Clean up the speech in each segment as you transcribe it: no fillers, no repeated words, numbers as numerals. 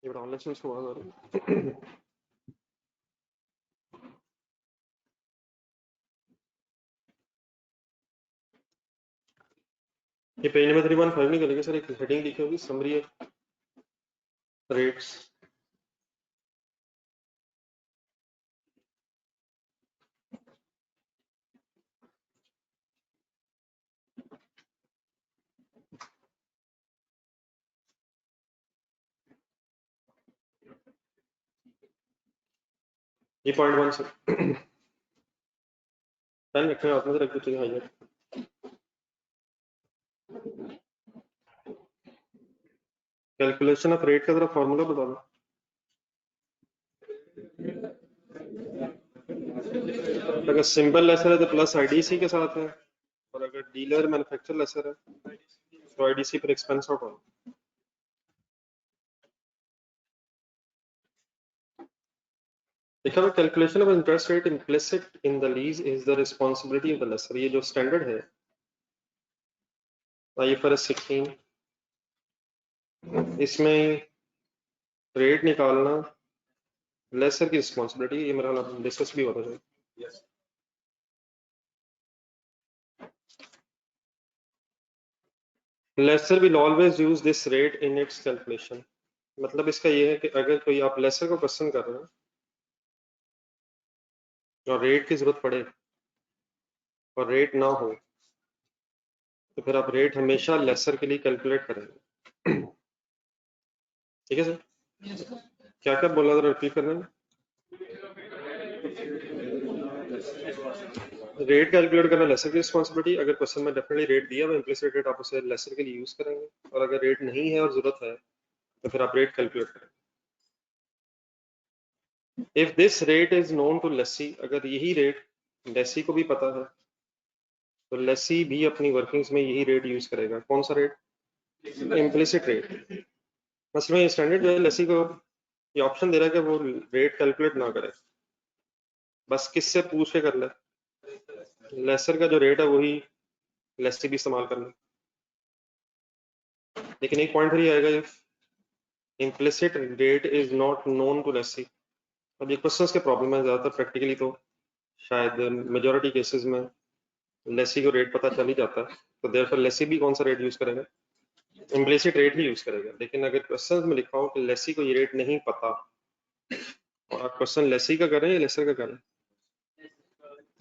ഇവിടെ online students को आवाज आ रही है? ये पेज नंबर 315 नहीं करेंगे सर, एक हेडिंग लिखी होगी समरी ऑफ रेट्स। ये पॉइंट 1 से पेन रखे आपने से रख दो, चाहिए हाईलाइट। कैलकुलेशन ऑफ रेट का जरा फॉर्मूला बता दो। अगर सिंपल लेसर है तो प्लस आईडीसी के साथ है, और अगर डीलर मैन्युफैक्चर लेसर है तो आईडीसी पर एक्सपेंस आउट होगा। देखा हुआ calculation of interest rate implicit in the lease is the responsibility of the lessor. ये जो स्टैंडर्ड है IFRS 16, इसमें रेट निकालना लेसर की रिस्पांसिबिलिटी, ये मेरा डिस्कस भी होता है। Laser will always use this rate in its calculation. मतलब इसका ये है कि अगर कोई आप लेसर को क्वेश्चन कर रहे हैं और रेट की जरूरत पड़े और रेट ना हो तो फिर आप रेट हमेशा लेसर के लिए कैलकुलेट करेंगे। ठीक है सर? क्या क्या बोला जरा रिपीट करना है। रेट कैलकुलेट करना लेसर की रिस्पांसिबिलिटी। अगर क्वेश्चन में डेफिनेटली रेट दिया हुआ इम्प्लिसिट रेट, आप उसे लेसर के लिए यूज करेंगे, और अगर रेट नहीं है और जरूरत है तो फिर आप रेट कैलकुलेट करेंगे। If this rate is known to lessee, अगर यही रेट लेसी को भी पता है तो लेसी भी अपनी वर्किंग्स में यही रेट यूज करेगा। कौन सा रेट? Implicit rate. असल में स्टैंडर्ड जो है लेसी को ये ऑप्शन दे रहा है कि वो रेट कैलकुलेट ना करे, बस किससे पूछ के कर ले, लेसर का जो रेट है वही लेसी भी इस्तेमाल कर ले। लेकिन एक पॉइंट फिर ये आएगा, if implicit rate is not known to lessee. अब ये क्वेश्चंस के प्रॉब्लम है ज्यादातर, प्रैक्टिकली तो शायद मेजोरिटी केसेस में लेसी को रेट पता चल ही जाता है, तो देयरफॉर लेसी भी कौन सा रेट यूज करेगा? इम्प्लिसिट रेट ही यूज करेगा। लेकिन अगर क्वेश्चन में लिखा हो कि लेसी को ये रेट नहीं पता, और आप क्वेश्चन लेसी का करें या लेसर का करें,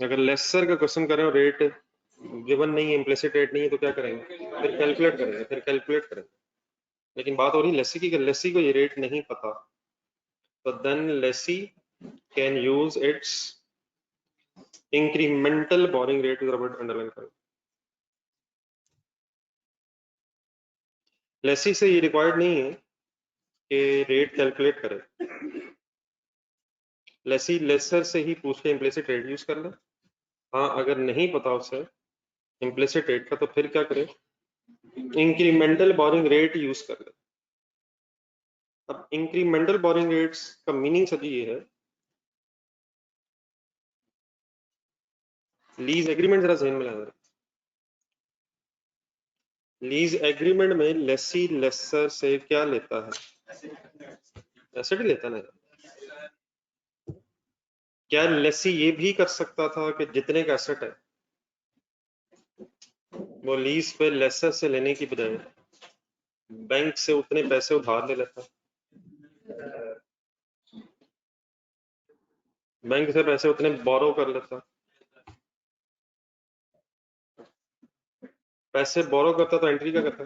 अगर लेसर का क्वेश्चन करें और रेट गिवन नहीं है, इम्प्लिसिट रेट नहीं है, तो क्या करेंगे? फिर कैलकुलेट करेंगे। लेकिन बात हो रही लेसी की, लेसी को ये रेट नहीं पता, तो then lessee can use its incremental borrowing rate, underline करें। लेसी से ये रिक्वायर्ड नहीं है कि रेट कैलकुलेट करे, लेसी लेसर से ही पूछ के इम्प्लिसिट रेट यूज कर ले। हाँ, अगर नहीं पता उसे इम्प्लिसिट रेट का तो फिर क्या करे? इंक्रीमेंटल बोरिंग रेट यूज कर ले। अब इंक्रीमेंटल बोरिंग रेट्स का मीनिंग सभी ये है, लीज एग्रीमेंट जरा ज़हन में ला। लीज एग्रीमेंट में लेसी लेसर से क्या लेता है? एसेट ही लेता ना। क्या लेसी ये भी कर सकता था कि जितने का एसेट है वो लीज पे लेसर से लेने की बजाय बैंक से उतने पैसे उधार ले लेता, बैंक से पैसे उतने बोरो कर लेता, पैसे बोरो करता तो एंट्री क्या करता?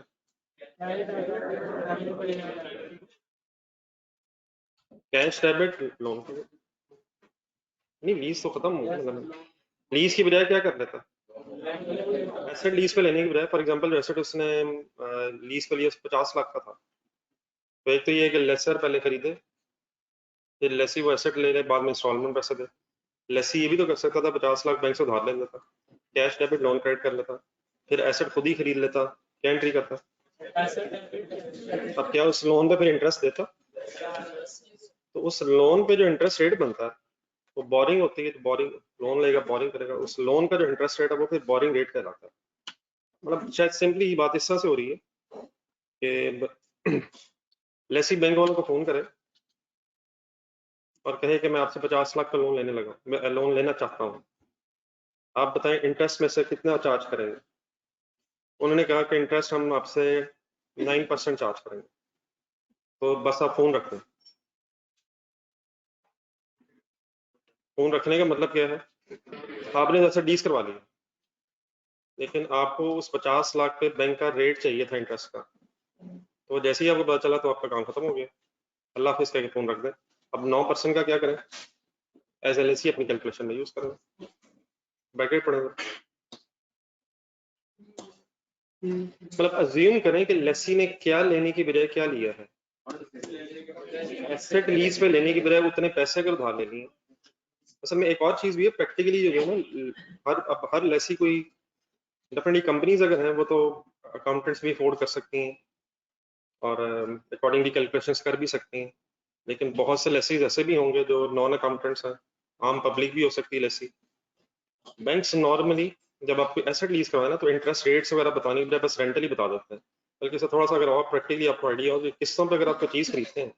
Cash debit loan. नहीं, लीज तो खत्म हो गया, लीज की बजाय क्या कर लेता? एसेट लीज पे लेने की बजाय, फॉर एग्जांपल जो एसेट उसने लीज पे लिया 50 लाख का था, तो एक तो ये है कि लेसर पहले खरीदे, फिर लेसी वो एसेट ले ले, बाद में इंस्टॉलमेंट पैसे दे। लेसी ये भी तो कर सकता था 50 लाख बैंक से उधार ले लेता, कैश डेबिट लोन क्रेडिट कर लेता, फिर एसेट खुद ही खरीद लेता, क्या एंट्री करता? अब क्या उस लोन पे फिर इंटरेस्ट देता? तो उस लोन पे जो इंटरेस्ट रेट बनता है वो बोरिंग होती है, तो बोरिंग लोन लेगा, बोरिंग करेगा, उस लोन का जो इंटरेस्ट रेट है वो फिर बोरिंग रेट कहलाता है। मतलब शायद सिंपली बात इस तरह से हो रही है कि लेसी बैंक वालों को फोन करे और कहे कि मैं आपसे 50 लाख का लोन लेने लगा, मैं लोन लेना चाहता हूँ, आप बताएं इंटरेस्ट में से कितना चार्ज करेंगे। उन्होंने कहा कि इंटरेस्ट हम आपसे 9% चार्ज करेंगे। तो बस आप फोन रखें। फोन रखने का मतलब क्या है, आपने जैसे डीस करवा लिया, लेकिन आपको उस 50 लाख पे बैंक का रेट चाहिए था इंटरेस्ट का, तो जैसे ही आपको पता चला तो आपका काम खत्म हो गया, अल्लाह हाफिज कह के फोन रख दे। अब 9% का क्या करें, एज एल अपनी कैलकुलेशन में यूज करें, ब्रैकेट पड़ेगा। मतलब अज्यूम करें कि लेसी ने क्या लेने की बजाय क्या लिया है, एसेट लीज पे लेने की बजाय उतने पैसे अगर उधार ले लिए। असल में एक और चीज भी है, प्रैक्टिकली जो है ना, हर लेसी कोई डेफिनेटली कंपनीज अगर हैं वो तो अकाउंटेंट्स भी अफोर्ड कर सकती हैं और अकॉर्डिंगली कैलकुलेशंस कर भी सकती हैं, लेकिन बहुत से लेसीज ऐसे भी होंगे जो नॉन अकाउंटेंट्स हैं, आम पब्लिक भी हो सकती है लेसी। बैंक्स नॉर्मली जब आपको एसेट लीज करवाए ना तो इंटरेस्ट रेट्स वगैरह बताने के बजाय बस रेंटल ही बता देते हैं, बल्कि इससे थोड़ा सा अगर और प्रैक्टिकली आपको आइडिया हो कि किस्तों पर अगर आपको चीज खरीदते हैं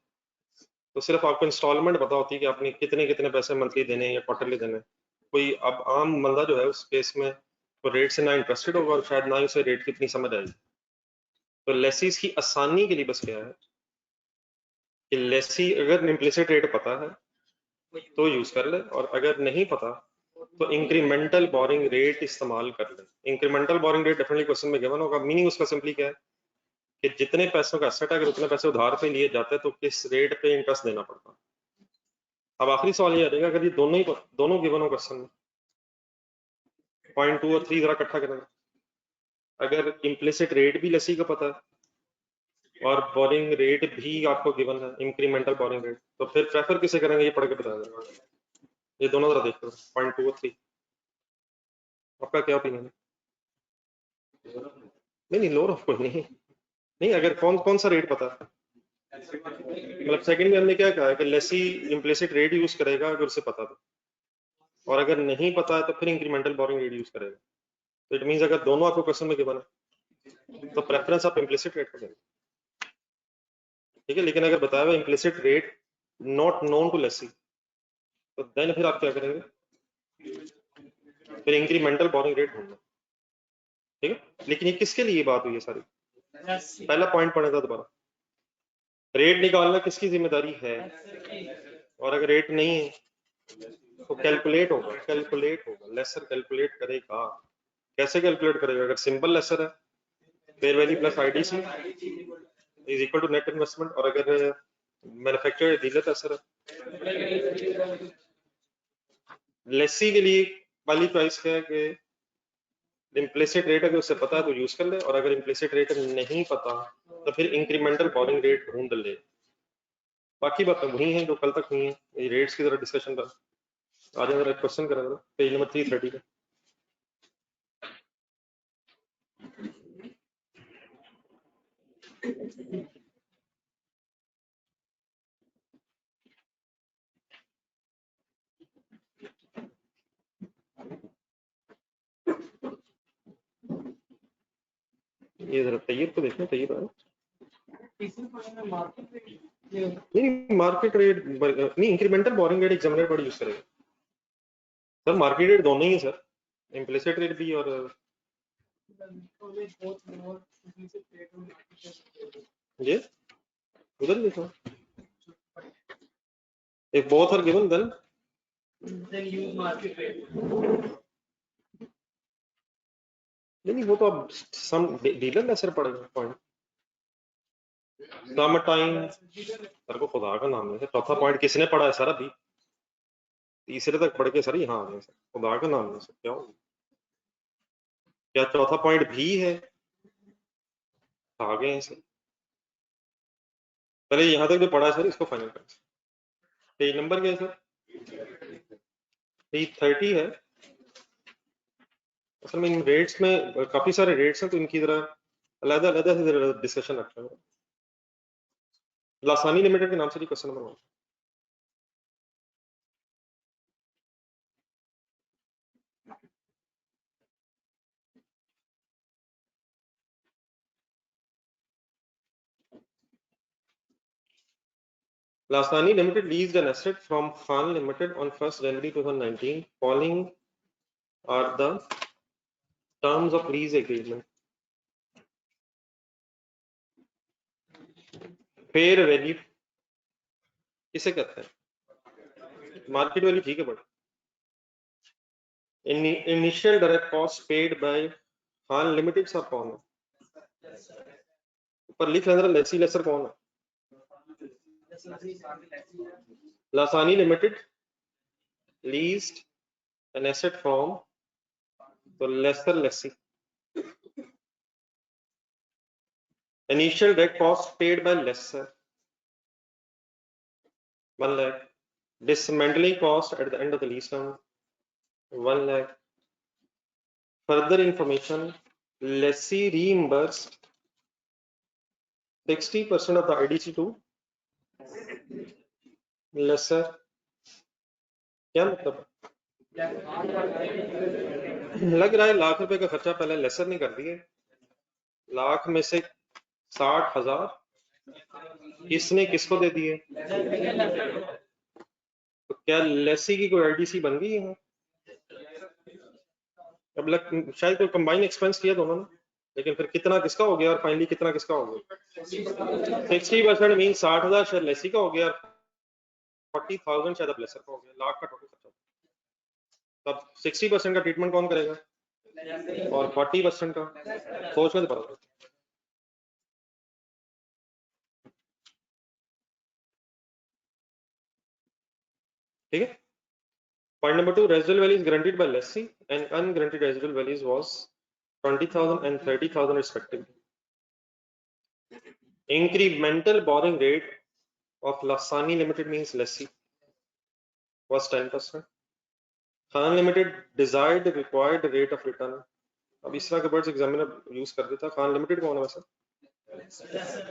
तो सिर्फ आपको इंस्टॉलमेंट पता होती है कि आपने कितने कितने पैसे मंथली देने हैं या क्वार्टरली देने हैं। कोई अब आम बंदा जो है उस केस में तो रेट से ना इंटरेस्टेड होगा और शायद ना ही उसे रेट कितनी समझ आएगी। तो लेसीज की आसानी के लिए बस क्या है कि लेसी अगर इम्प्लिसिट रेट पता है तो यूज कर ले, और अगर नहीं पता तो इंक्रीमेंटल बोरिंग रेट इस्तेमाल कर ले। Incremental borrowing rate definitely question में गिवन होगा, मीनिंग उसका सिंपली क्या है कि जितने पैसों का एसेट है अगर उतने पैसे उधार पे लिए जाते हैं तो किस रेट पे इंटरेस्ट देना पड़ता है। अब आखिरी सवाल ये आ जाएगा, अगर ये दोनों गिवन हो क्वेश्चन में, पॉइंट 2 और 3 जरा इकट्ठा करेंगे। अगर इम्प्लिसिट रेट भी लेसी का पता है और बोरिंग रेट भी आपको गिवन है, इंक्रीमेंटल बोरिंग रेट, तो फिर प्रेफर किसे करेंगे ये पढ़ के बता देगा। ये दोनों जरा देखो, पॉइंट 2 और 3, आपका क्या ओपिनियन है? नहीं नहीं, लोअर ऑफ कोई नहीं, नहीं अगर कौन कौन सा रेट पता है, मतलब सेकंड में हमने क्या कहा है कि लेसी इम्प्लिसिट रेट यूज करेगा अगर उसे पता तो, और अगर नहीं पता है तो फिर इंक्रीमेंटल बोरिंग रेट यूज करेगा। तो इट मींस अगर दोनों आपको क्वेश्चन में गिवन है तो प्रेफरेंस आप इम्प्लिसिट रेट को देंगे, ठीक है। लेकिन अगर बताया हुआ implicit rate not known to lessee तो देन फिर आप क्या करेंगे, फिर इंक्रीमेंटल बोरिंग रेट ढूंढना, ठीक है। लेकिन ये किसके लिए बात हुई है सारी, पहला पॉइंट पढ़े था दोबारा, रेट निकालना किसकी जिम्मेदारी है, और अगर रेट नहीं है तो कैलकुलेट होगा, लेसर कैलकुलेट करेगा। कैसे कैलकुलेट करेगा, अगर सिंपल लेसर है fair value plus IDC is equal to net investment, और अगर मैन्युफैक्चरर डीलर लेसर है, लेसी के लिए पहली चॉइस क्या है कि इम्प्लिसिट रेट अगर उसे पता है तो यूज कर ले, और अगर इम्प्लिसिट रेट नहीं पता तो फिर इंक्रीमेंटल बोरिंग रेट ढूंढ ले। बाकी बातें वही हैं जो कल तक हुई हैं, ये रेट्स की तरह डिस्कशन पर आज जरा क्वेश्चन करा जरा पेज नंबर 330 पे। ये जरा तैयब को देखना, तैयब है नहीं, मार्केट रेट नहीं, इंक्रीमेंटल बोरिंग रेट एग्जामिनर बड़ी यूज करेगा सर, मार्केट रेट दोनों ही है सर, इम्प्लिसिट रेट भी और ये उधर देखो, if both are given then use market rate। नहीं वो तो अब सम डीलर लेसर पड़ेगा पॉइंट, सम टाइम, सर को खुदा का नाम है सर, चौथा पॉइंट किसने पढ़ा है सर अभी, तीसरे तक पढ़ के सर यहाँ आ गए सर, खुदा का नाम है सर, क्या हो क्या चौथा पॉइंट भी है, आ गए हैं सर। पहले यहाँ तक जो पढ़ा है सर इसको फाइनल करें। पेज नंबर क्या है सर, 330 है। असल में इन रेट्स में काफी सारे रेट्स हैं तो इनकी जरा अलग अलग से डिस्कशन रखते हैं। लासानी लिमिटेड के नाम से question number 1, Lasani Limited leased an asset from Khan Limited on 1st January 2019. Following are the terms of lease agreement. Fair value किसे कहते हैं? मार्केट वैल्यू, ठीक है, but initial direct cost paid by Khan limited sir कौन है? ऊपर लिख लेना लेसी लेसर कौन है? Lasani limited leased an asset from, तो lessor lessee. Initial direct cost paid by lessor 1 lakh. Dismantling cost at the end of the lease term 1 lakh. Further information, lessee reimbursed 60% of the IDC to lesser. क्या मतलब है? लग रहा है लाख रुपए का खर्चा पहले लेसर ने कर दिए. लाख में से 60,000 किसने किसको दे दिए? तो क्या लेसी की कोई आईडीसी बन गई है? अब शायद कोई कंबाइन एक्सपेंस किया दोनों ने, लेकिन फिर कितना किसका हो गया और फाइनली कितना किसका हो गया? 60% मीन 60,000 शायद लेसी का हो गया, 40,000 शायद अब लेसर का हो गया. लाख का टोटल खर्चा. तब 60% का ट्रीटमेंट कौन करेगा और 40% का? सोच में तो पता. ठीक है. Point number 2, residual value is guaranteed by lessee and unguaranteed residual values was 20,000 and 30,000 respectively. Incremental borrowing rate of Lasani Limited means lessee was 10%. Khan Limited desired the required rate of return. अब इस तरह के words examiner use कर देता. Khan limited कौन है वैसे?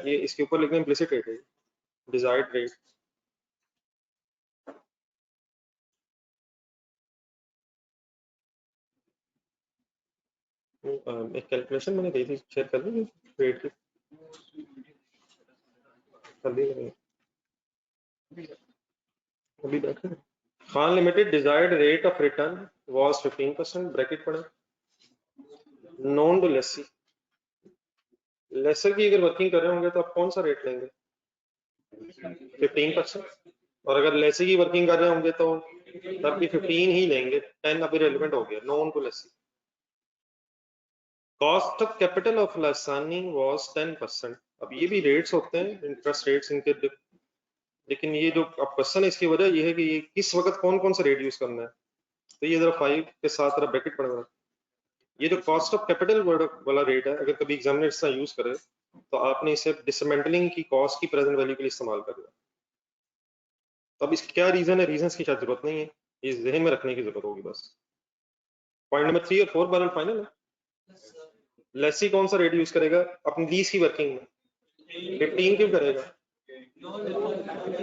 ये इसके ऊपर लिखना इम्प्लिसिट रेट है, डिजायर्ड रेट. एक कैलकुलेशन मैंने दी थी, शेयर कर दी रेट की. अभी बैठे. Khan limited desired rate of return was 15%, bracket पड़े, नॉन टू लेसी. लेसर की अगर वर्किंग कर रहे होंगे तो आप कौन सा रेट लेंगे? 15%. और अगर लेसी की वर्किंग कर रहे होंगे तो तब भी 15 ही लेंगे. 10 अभी रेलेवेंट हो गया, known to lessee. Cost of capital of Lasani was 10%. अब ये भी रेट्स होते हैं, इंटरेस्ट रेट्स इनके, लेकिन ये जो अब क्वेश्चन है इसकी वजह ये है कि ये किस वक्त कौन कौन सा रेट यूज करना है. तो ये जरा 5 के साथ जरा ब्रैकेट पड़ रहा है. ये जो कॉस्ट ऑफ कैपिटल वाला रेट है, अगर कभी एग्जामिनर इसका यूज करे तो आपने इसे डिसमेंटलिंग की कॉस्ट की प्रेजेंट वैल्यू के लिए इस्तेमाल करना. तो अब इसका क्या रीजन है? रीजन की शायद जरूरत नहीं है, ये जहन में रखने की जरूरत होगी बस. पॉइंट नंबर 3 और 4 बार फाइनल है. लेसी कौन सा रेट यूज करेगा अपनी लीज की वर्किंग में? 15 क्यों करेगा?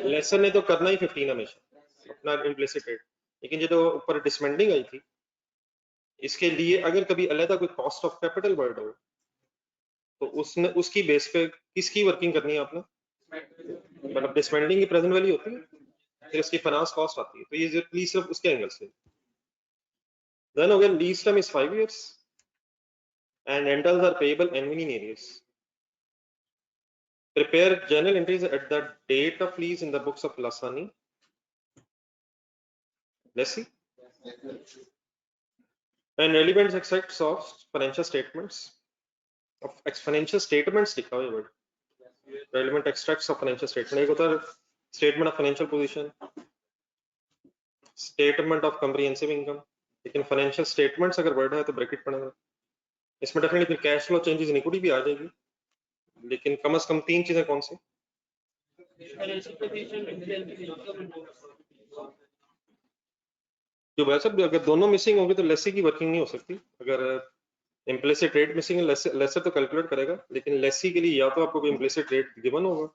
लेसर ने तो करना ही 15 हमेशा अपना इम्प्लिसिट रेट. लेकिन ये जो ऊपर डिसमेंटलिंग आई थी, इसके लिए अगर कभी अलग कोई कॉस्ट ऑफ कैपिटल वर्ड हो तो उसने उसकी बेस पे किसकी वर्किंग करनी है आपने? मतलब डिसमेंटलिंग की प्रेजेंट वैल्यू होती है, फिर उसकी फाइनेंस कॉस्ट आती है. तो ये प्लीज सिर्फ उसके एंगल से. Then again lease term is 5 years and rentals are payable annually in arrears. Prepare journal entries at the date of lease in the books of Lasani. Let's see. And relevant extracts of financial statements. Of financial statements लिखा हुआ है word. Relevant extracts of financial statement. एक होता है statement of financial position, statement of comprehensive income. लेकिन financial statements अगर word है तो ब्रैकेट पड़ेगा. इसमें डेफिनेटली फिर cash flow changes in equity भी आ जाएगी, लेकिन कम से कम 3 चीजें कौन सी? जो वैसे अगर दोनों मिसिंग होंगे तो लेसी की वर्किंग नहीं हो सकती. अगर इम्प्लिसिट रेट मिसिंग है, लेसर तो कैलकुलेट करेगा, लेकिन लेसी के लिए या तो आपको कोई इम्प्लिसिट रेट गिवन होगा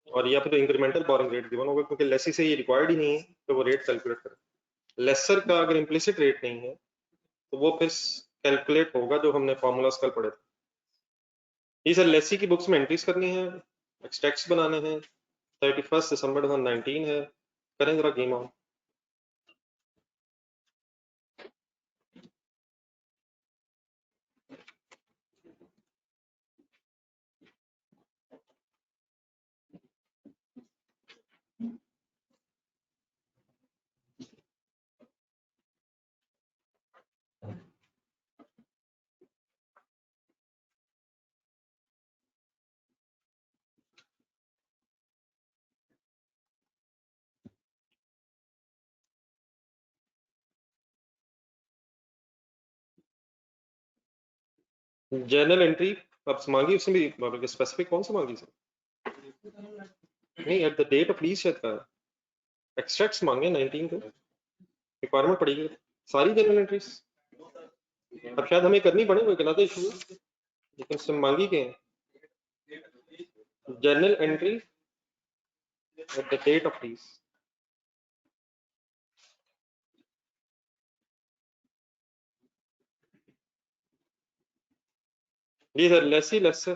और या फिर इंक्रीमेंटल बोरिंग रेट गिवन होगा, क्योंकि लेसी से ये रिक्वायर्ड ही नहीं है तो वो रेट कैलकुलेट करे. लेसर का अगर इम्प्लिसिट रेट नहीं है तो वो फिर कैलकुलेट होगा जो हमने फॉर्मूलाज कल पढ़े थे. ये सर लेसी की बुक्स में एंट्रीज करनी है, एक्सट्रैक्ट्स बनाने हैं, 31 दिसंबर 2019 है। करें जरा गेम ऑन। जर्नल एंट्री अब मांगी, उसने भी स्पेसिफिक कौन सा मांगी सर? नहीं, at the date of lease शायद का एक्सट्रैक्ट्स मांगे 19 को, रिक्वायरमेंट पड़ेगी सारी जर्नल एंट्रीज। अब शायद हमें करनी पड़े, कोई गलत इशू है, लेकिन उसने मांगी के journal entry at the date of lease. जी sir, lessee lessor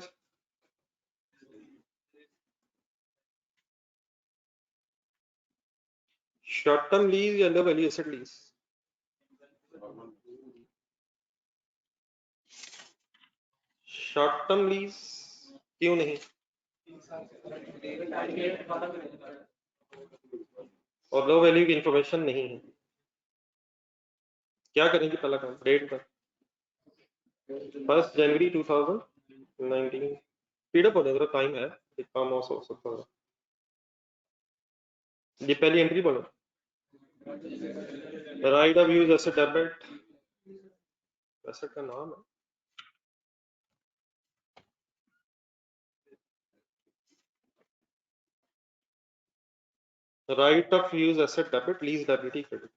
short term lease या low value asset lease? Short term lease क्यों नहीं? और लो वैल्यू की इंफॉर्मेशन नहीं है, क्या करेंगे? पहला काम डेट का 1 जनवरी 2019। स्पीड अप हो जाएगा, टाइम है, एक काम हो सकता है। ये पहली एंट्री बोलो, right of use asset debit, asset का नाम है। Right of use asset debit, lease liability credit.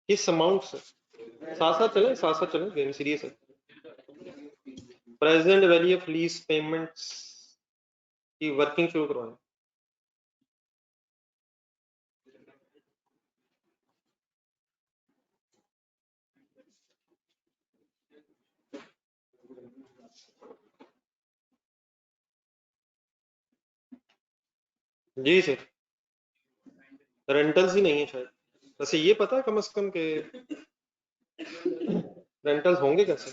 किस अमाउंट से? साथ साथ चले, गेम सीरियस है। Present value of lease payments की वर्किंग शुरू करवाएं। जी सर, रेंटल्स ही नहीं है शायद। वैसे ये पता है कम से कम के रेंटल्स होंगे कैसे,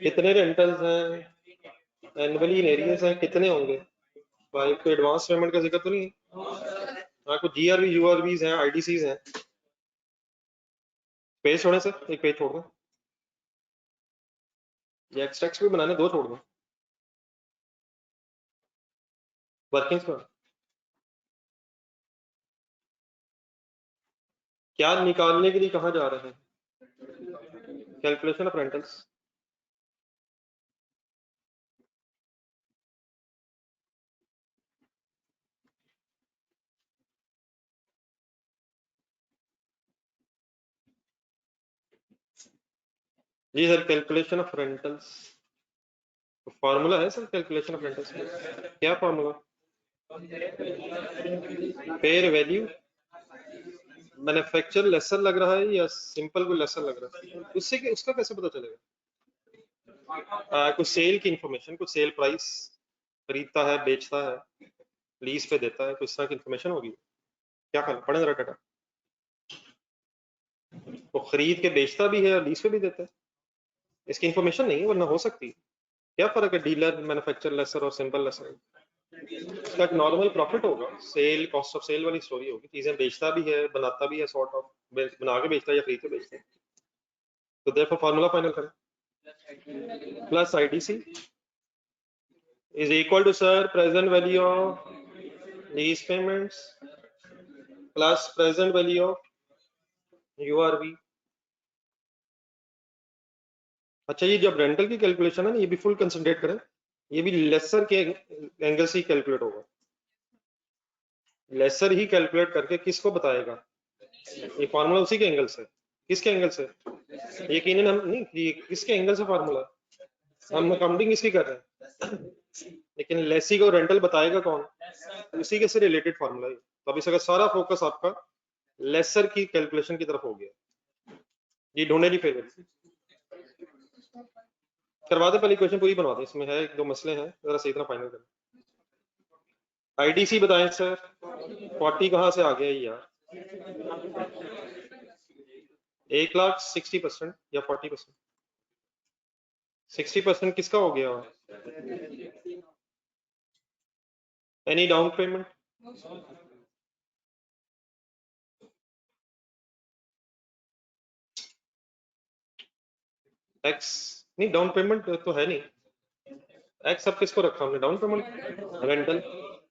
कितने रेंटल्स हैं, एनुअली इन एरियस हैं, कितने होंगे? भाई कोई एडवांस पेमेंट का जिक्र तो नहीं है? हाँ, कुछ जीआरवी यूआरवीज हैं, आईडीसीज हैं। पेज छोड़ें सर, एक पेज छोड़ दो, ये एक्सट्रैक्ट्स भी बनाने, दो छोड़ दो। वर्किंग्स पर क्या निकालने के लिए कहाँ जा रहे हैं? Calculation of rentals. जी sir, calculation of rentals formula है सर कैलकुलेशन ऑफ रेंटल्स में? क्या formula? Fair value manufacture lessor लग रहा है या सिंपल को लेसर लग रहा है? उससे उसका कैसे पता चलेगा? कुछ सेल की इंफॉर्मेशन, कुछ सेल प्राइस, खरीदता है बेचता है, लीज पे देता है, कुछ तरह की इंफॉर्मेशन होगी। क्या पढ़े जरा डाटा। वो खरीद के बेचता भी है और लीज पे भी देता है, इसकी इंफॉर्मेशन नहीं है, वरना हो सकती है। क्या फर्क है डीलर, मैन्युफैक्चर लेसर और सिंपल लेसर? इसका एक नॉर्मल प्रॉफिट होगा, सेल कॉस्ट ऑफ सेल वाली स्टोरी होगी, चीजें बेचता भी है बनाता भी है, सॉर्ट ऑफ बना के बेचता है या खरीद के बेचता है। तो देयरफॉर फार्मूला फाइनल करें, plus IDC is equal to sir present value of lease payments plus present value of URV। अच्छा, ये जब रेंटल की कैलकुलेशन है ना, ये भी फुल कंसंट्रेट करें, ये भी लेसर के एंगल से ही कैलकुलेट होगा। लेसर ही कैलकुलेट करके किसको बताएगा? ये फार्मूला उसी के एंगल से। किसके एंगल से? यकीनन हम नहीं, ये किसके एंगल से फार्मूला? हम अकाउंटिंग इसकी कर रहे हैं, लेकिन लेसी को रेंटल बताएगा कौन? उसी के से रिलेटेड फार्मूला है। तो अभी इसका सारा फोकस आपका लेसर की कैलकुलेशन की तरफ हो गया। ये ढूंढे नहीं फिर करवाते, पहले क्वेश्चन पूरी बनवाते, इसमें है एक दो मसले हैं, जरा सही तरह फाइनल करें। आईडीसी बताएं सर, 40 कहाँ से आ गया यार? 1,60,000% या 40%? 60% किसका हो गया? Any down payment? एक्स नहीं, डाउन पेमेंट तो है नहीं। एक्स सब किसको रखा हमने डाउन पेमेंट? रेंटल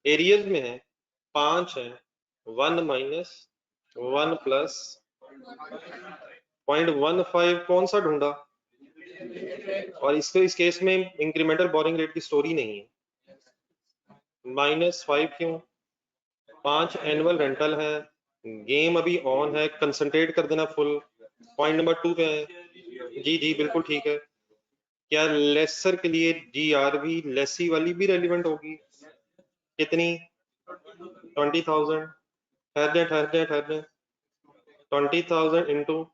एरियज में है 5 है, 1 माइनस 1 प्लस 0.15 कौन सा ढूंढा? और इसको इस केस में इंक्रीमेंटल बोरिंग रेट की स्टोरी नहीं है। -5 क्यों? 5 एनुअल रेंटल है, गेम अभी ऑन है, कंसंट्रेट कर देना फुल। पॉइंट नंबर 2 पे है। जी जी बिल्कुल ठीक है। क्या लेसर के लिए जीआरवी लेसी वाली भी रेलिवेंट होगी? कितनी? 20,000। ठहर 20,000 इंटू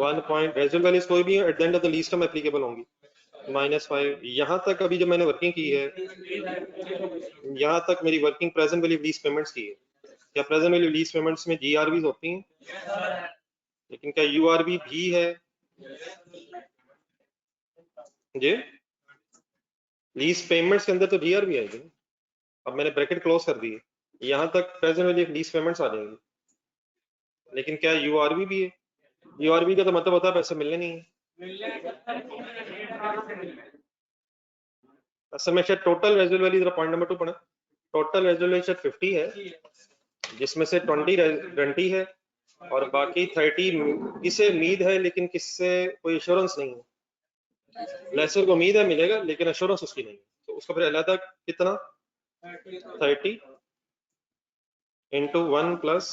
1 पॉइंट, रेजुअल वैल्यूज कोई भी eight the end of the least term applicable होंगी। -5 यहाँ तक अभी जब मैंने वर्किंग की है, यहाँ तक मेरी working present value lease payments की है। क्या प्रेजेंट वैल्यू लीज पेमेंट्स में जीआरवी होती हैं? लेकिन क्या यूआरवी भी है? जी लीज पेमेंट्स के अंदर तो जीआरवी आएगी। अब मैंने ब्रैकेट क्लोज कर दी है, यहाँ तक प्रेजेंट वैल्यू लीज पेमेंट्स आ जाएंगी, लेकिन क्या यूआरवी भी है? यूआरवी का तो मतलब होता है पैसे मिलने नहीं है। असल में शायद टोटल रेजुअल वैल्यू, जरा पॉइंट नंबर 2 पढ़ा। टोटल रेजुअल वैल्यू शायद 50 है, जिसमें से 20 गारंटी है और बाकी 30 किसे उम्मीद है, लेकिन किससे कोई एश्योरेंस नहीं है। लेसर को उम्मीद है मिलेगा, लेकिन एश्योरेंस उसकी नहीं है, तो उसका फिर अलग कितना? 30 इंटू 1 प्लस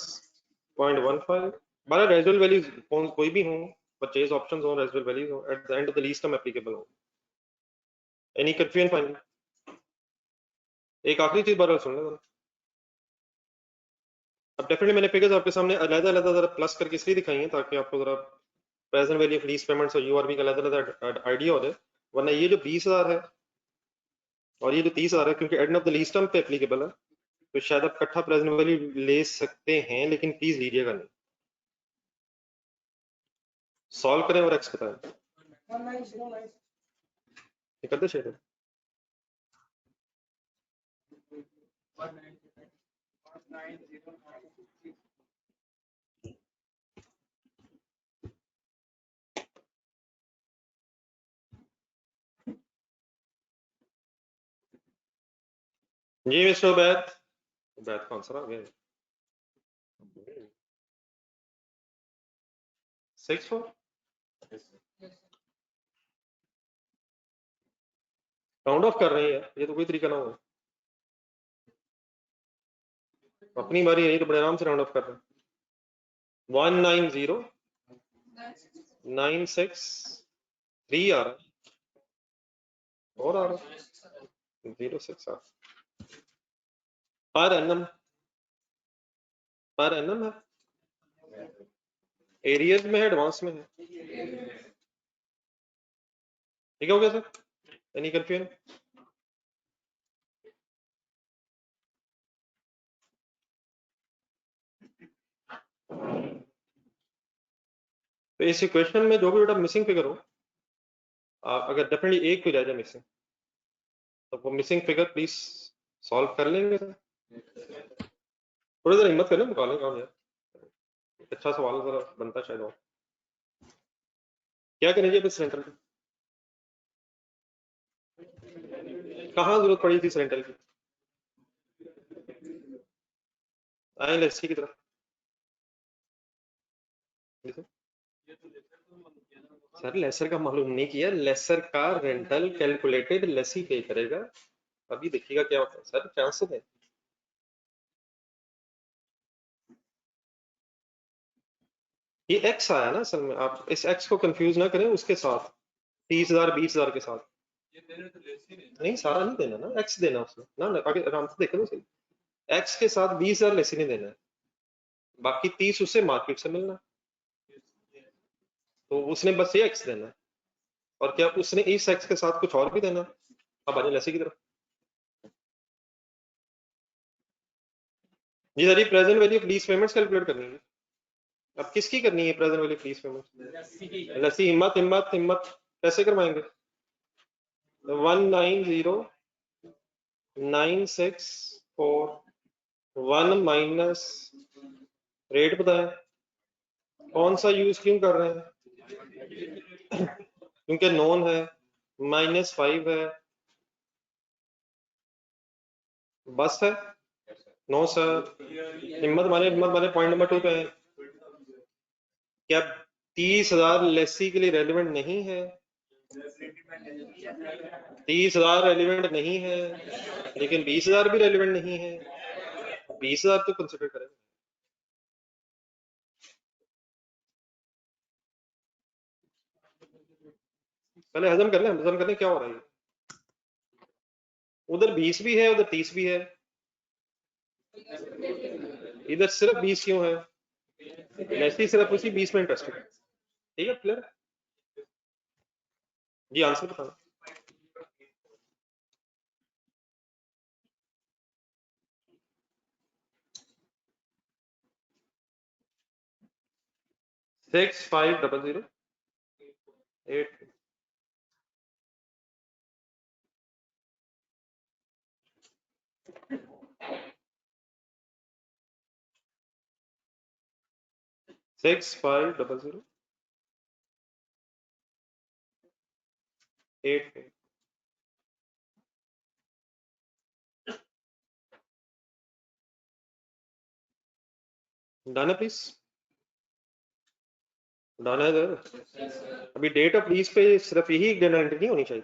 0.15। 12 रेजुअल वैल्यूज कोई भी हो, परचेज ऑप्शंस हो, रेजुअल वैल्यूज हो, at the end of the lease term applicable हो। Any confusion final? एक आखिरी चीज बार सुन लो। अब डेफिनेटली मैंने फिगर्स आपके सामने अलग-अलग जरा प्लस करके इसलिए दिखाई हैं ताकि आपको जरा present value of lease payments और यूआरबी का अलग-अलग आइडिया हो जाए। वरना ये जो 20,000 है और ये जो 30,000 है, क्योंकि and of the lease term पे एप्लीकेबल है, तो शायद आप इकट्ठा प्रेजेंट वैल्यू ले सकते हैं, लेकिन प्लीज लीजिएगा नहीं। सॉल्व करें और एक्स बताएं। ये करते शेयर जी मिस्टर उबैद। उबैद कौन सा आ गया? 6-4 राउंड ऑफ कर रही है, ये तो कोई तरीका ना हो। अपनी बारी है, ये तो बड़े आराम से राउंड ऑफ कर रहे हैं। 190,963 आ रहा है, और आ रहा है 06 पर एनम है, एरियज में है, एडवांस में है। ठीक हो गया सर? Any confusion? तो इस इक्वेशन में जो भी बेटा मिसिंग फिगर हो, अगर डेफिनेटली एक भी रह जाए मिसिंग, तो वो मिसिंग फिगर प्लीज सॉल्व कर लेंगे सर। थोड़ी देर हिम्मत करें, निकालें काम यार, अच्छा सवाल जरा बनता शायद। और क्या करेंगे अब इस रेंटल की? कहाँ जरूरत पड़ी थी इस रेंटल की? आए लेसी की तरफ। सर लेसर का मालूम नहीं किया, लेसर का रेंटल कैलकुलेटेड लेसी पे करेगा। अभी देखिएगा क्या होता है सर, चांसेस है। ये एक्स आया ना असल में, आप इस एक्स को कंफ्यूज ना करें उसके साथ 30,000 20,000 के साथ। नहीं सारा नहीं देना ना, एक्स देना उसमें ना, आगे आराम से देखो तो सही। एक्स के साथ 20,000 लेसी नहीं देना है, बाकी 30 उससे मार्केट से मिलना। तो उसने बस ये x देना है, और क्या उसने इस x के साथ कुछ और भी देना है? अब आ जाए लेसी की तरफ। जी sir, present value of lease payments calculate करनी है। अब किसकी करनी है present value of lease payment? Lessee हिम्मत हिम्मत हिम्मत कैसे करवाएंगे? 190,964 माइनस रेट पता है कौन सा यूज क्यों कर रहे हैं? क्योंकि नॉन है, -5 है, बस है। नो सर, हिम्मत वाले पॉइंट नंबर 2 पे है। क्या 30,000 लेसी के लिए रेलिवेंट नहीं है? 30,000 रेलिवेंट नहीं है, लेकिन 20,000 भी रेलिवेंट नहीं है। 20,000 तो कंसिडर करें। पहले हजम कर लें क्या हो रहा है। उधर 20 भी है, उधर 30 भी है, इधर सिर्फ 20 क्यों है? लेसी सिर्फ उसी 20 में इंटरेस्टेड है। ठीक है, क्लियर? जी आंसर बताना। 650008 650008 डन है प्लीज, डन है सर। अभी डेट ऑफ लीज पे सिर्फ यही एक डेटा एंट्री नहीं होनी चाहिए।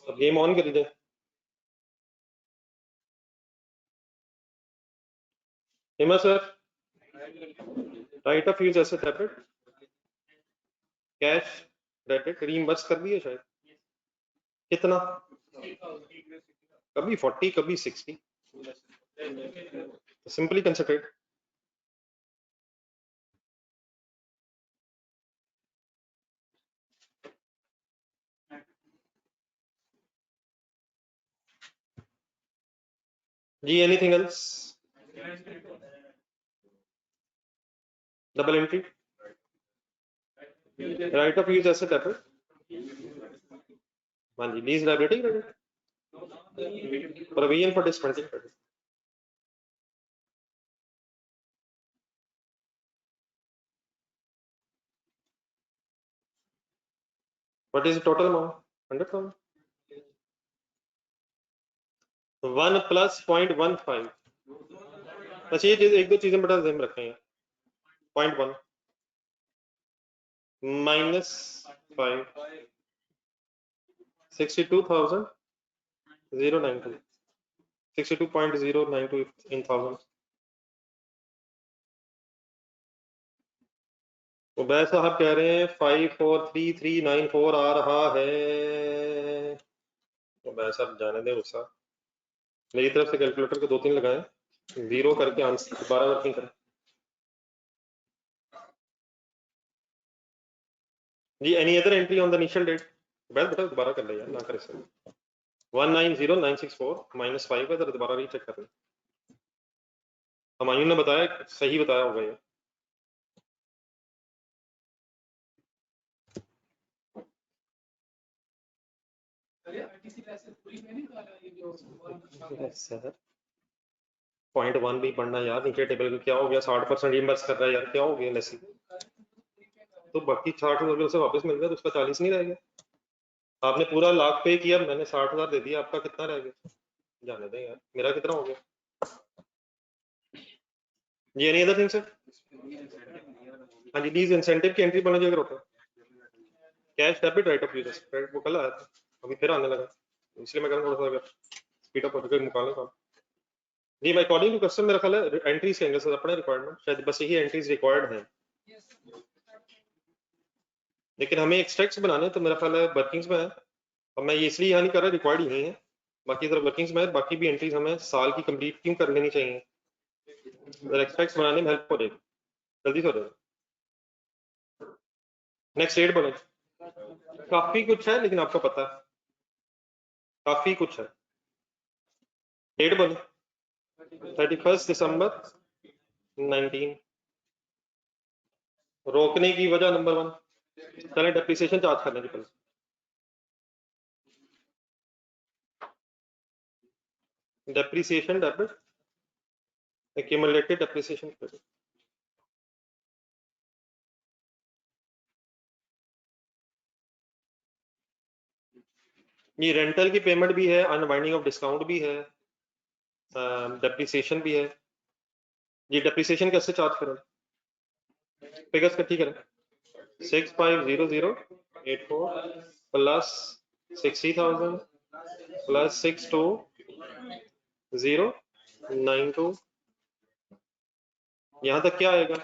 अब गेम ऑन कर दीजिए। Hima sir, right of use asset debit, cash credit reimburse कर दिए शायद। कितना? कभी 40 कभी 60, सिंपली कंसिडर। जी anything else? Double entry, right of use asset debit, हाँ जी, lease liability credit, provision for discounting credit. What is total amount? 100,000। 1 plus 0.15। अच्छा ये चीज, एक दो चीजें बड़ा ध्यान रखें। 0.1 माइनस 5, 62,092, 62.092 इन थाउजेंड। तो बैस साहब कह रहे हैं 543394 आ रहा है। तो बैस साहब जाने दें गुस्सा, मेरी तरफ से कैलकुलेटर को 2-3 लगाएं, 0 करके आंसर दोबारा वर्किंग करें। जी any other entry on the initial date? बैस बेटा दोबारा कर ले यार, ना करे सर। 190,964 -5 है, तो दोबारा रीचेक कर लें। हमायूं ने बताया, सही बताया होगा ये। सर 0.1 भी पढ़ना यार, नीचे टेबल को क्या हो गया? 60% रिइंबर्स कर रहा है यार, क्या हो गया लेसी? तो बाकी 60,000 से वापस मिल गया तो उसका 40 नहीं रह गया। आपने पूरा लाख पे किया, मैंने 60,000 दे दिया, आपका कितना रह गया? जाने दें यार, मेरा कितना हो गया? जी एनी अदर थिंग सर? हाँ जी, प्लीज इंसेंटिव की एंट्री बनना अगर होता है। Cash debit right of users credit, वो कल आया था, अभी फिर आने लगा, इसलिए मैं कह रहा हूँ थोड़ा सा स्पीड अप होकर निकालने का। जी मैं अकॉर्डिंग टू कस्टम मेरा ख्याल है एंट्रीज कहेंगे सर, अपने रिक्वायरमेंट शायद बस यही एंट्रीज रिक्वायर्ड हैं, लेकिन हमें एक्सट्रैक्ट्स बनाने तो मेरा ख्याल है वर्किंग्स में है। अब मैं ये इसलिए यहाँ नहीं कर रहा, रिक्वायर्ड ही नहीं है, बाकी अगर वर्किंग्स में है, बाकी भी एंट्रीज हमें साल की कंप्लीट क्यों कर लेनी चाहिए? अगर एक्सट्रैक्ट्स बनाने में हेल्प हो जाएगी, जल्दी से हो जाएगा। नेक्स्ट डेट बोले, काफी कुछ है लेकिन आपको पता है, काफी कुछ है। डेट बोले 31 दिसंबर 19। रोकने की वजह नंबर 1, चलें डेप्रिसिएशन चार्ज करने की पहले। Depreciation debit, accumulated depreciation credit. ये रेंटल की पेमेंट भी है, अनवाइंडिंग ऑफ डिस्काउंट भी है, डेप्रिसिएशन भी है। ये डेप्रिसिएशन कैसे चार्ज करें, फिगर्स इकट्ठी करें। 650084 प्लस 60,000 प्लस 62092, यहाँ तक क्या आएगा,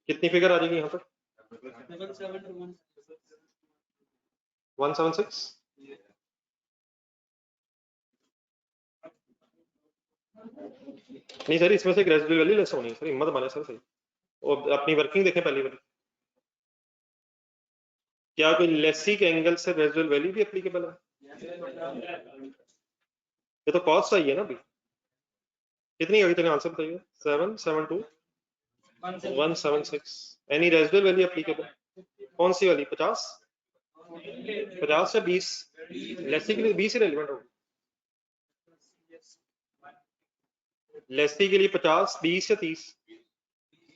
कितनी फिगर आ जाएगी यहाँ पर, 176। नहीं सर, इसमें से ग्रेजुअल वैल्यू लेस होनी है सर, हिम्मत माने सर सही। और अपनी वर्किंग देखें पहली बार, क्या कोई लेसी के एंगल से रेजिडुअल वैल्यू भी एप्लीकेबल है? ये तो कॉस्ट आई है ना अभी, कितनी होगी तेरे आंसर बताइए। 772 176। एनी रेजिडुअल वैल्यू एप्लीकेबल, कौन सी वाली, 50 से 20, लेसी के लिए 20 ही रेलिवेंट होगी, लेसी के लिए 50, 20 या 30,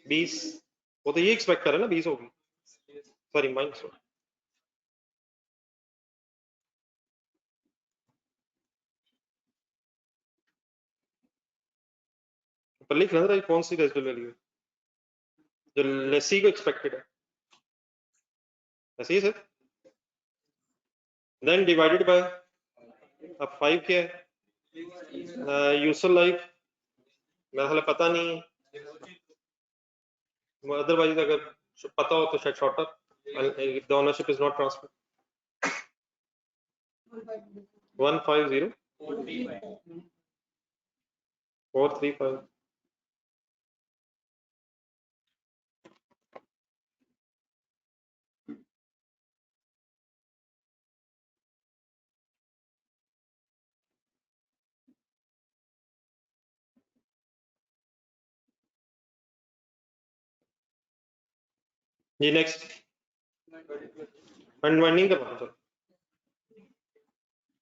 20, वो तो ये एक्सपेक्ट कर रहे हैं ना 20 होगी, सॉरी माइनस। पर लिख लेना कौन सी रेजिडुअल वैल्यू है जो लेसी को एक्सपेक्टेड है, ऐसे ही सर। देन डिवाइडेड बाय, अब 5 क्या है, यूजफुल लाइफ मेरा ख्याल पता नहीं है, अदरवाइज अगर पता हो तो शायद shorter, the ownership is not transfer. 150435। जी नेक्स्ट, अनवाइंडिंग का पता चल,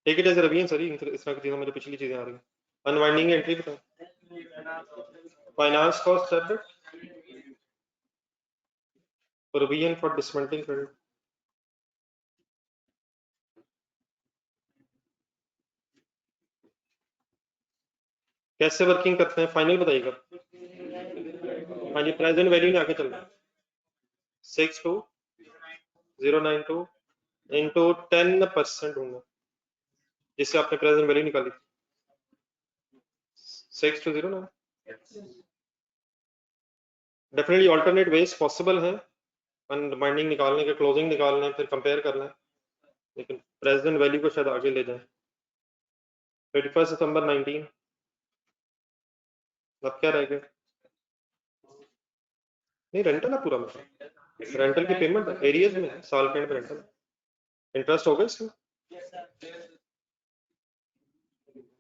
take it as revision sir, इस तरह की चीजें मुझे पिछली चीजें आ रही हैं। अनवाइंडिंग एंट्री बताओ, finance cost debit, provision for dismantling credit. कैसे वर्किंग करते हैं फाइनल बताइएगा। हाँ जी, प्रेजेंट वैल्यू में आके चल रहा है, 62092 इंटू 10% होगा, जिससे आपने प्रेजेंट वैल्यू निकाली 6209। डेफिनेटली ऑल्टरनेट वेज पॉसिबल है अनवाइंडिंग निकालने के, क्लोजिंग निकालने, फिर कंपेयर करना है, लेकिन प्रेजेंट वैल्यू को शायद आगे ले जाए। 31 दिसंबर 19, अब क्या रह गया, नहीं रेंटल है पूरा, मतलब रेंटल की पेमेंट एरियज में है, साल के एंड पे रेंटल, इंटरेस्ट होगा इसमें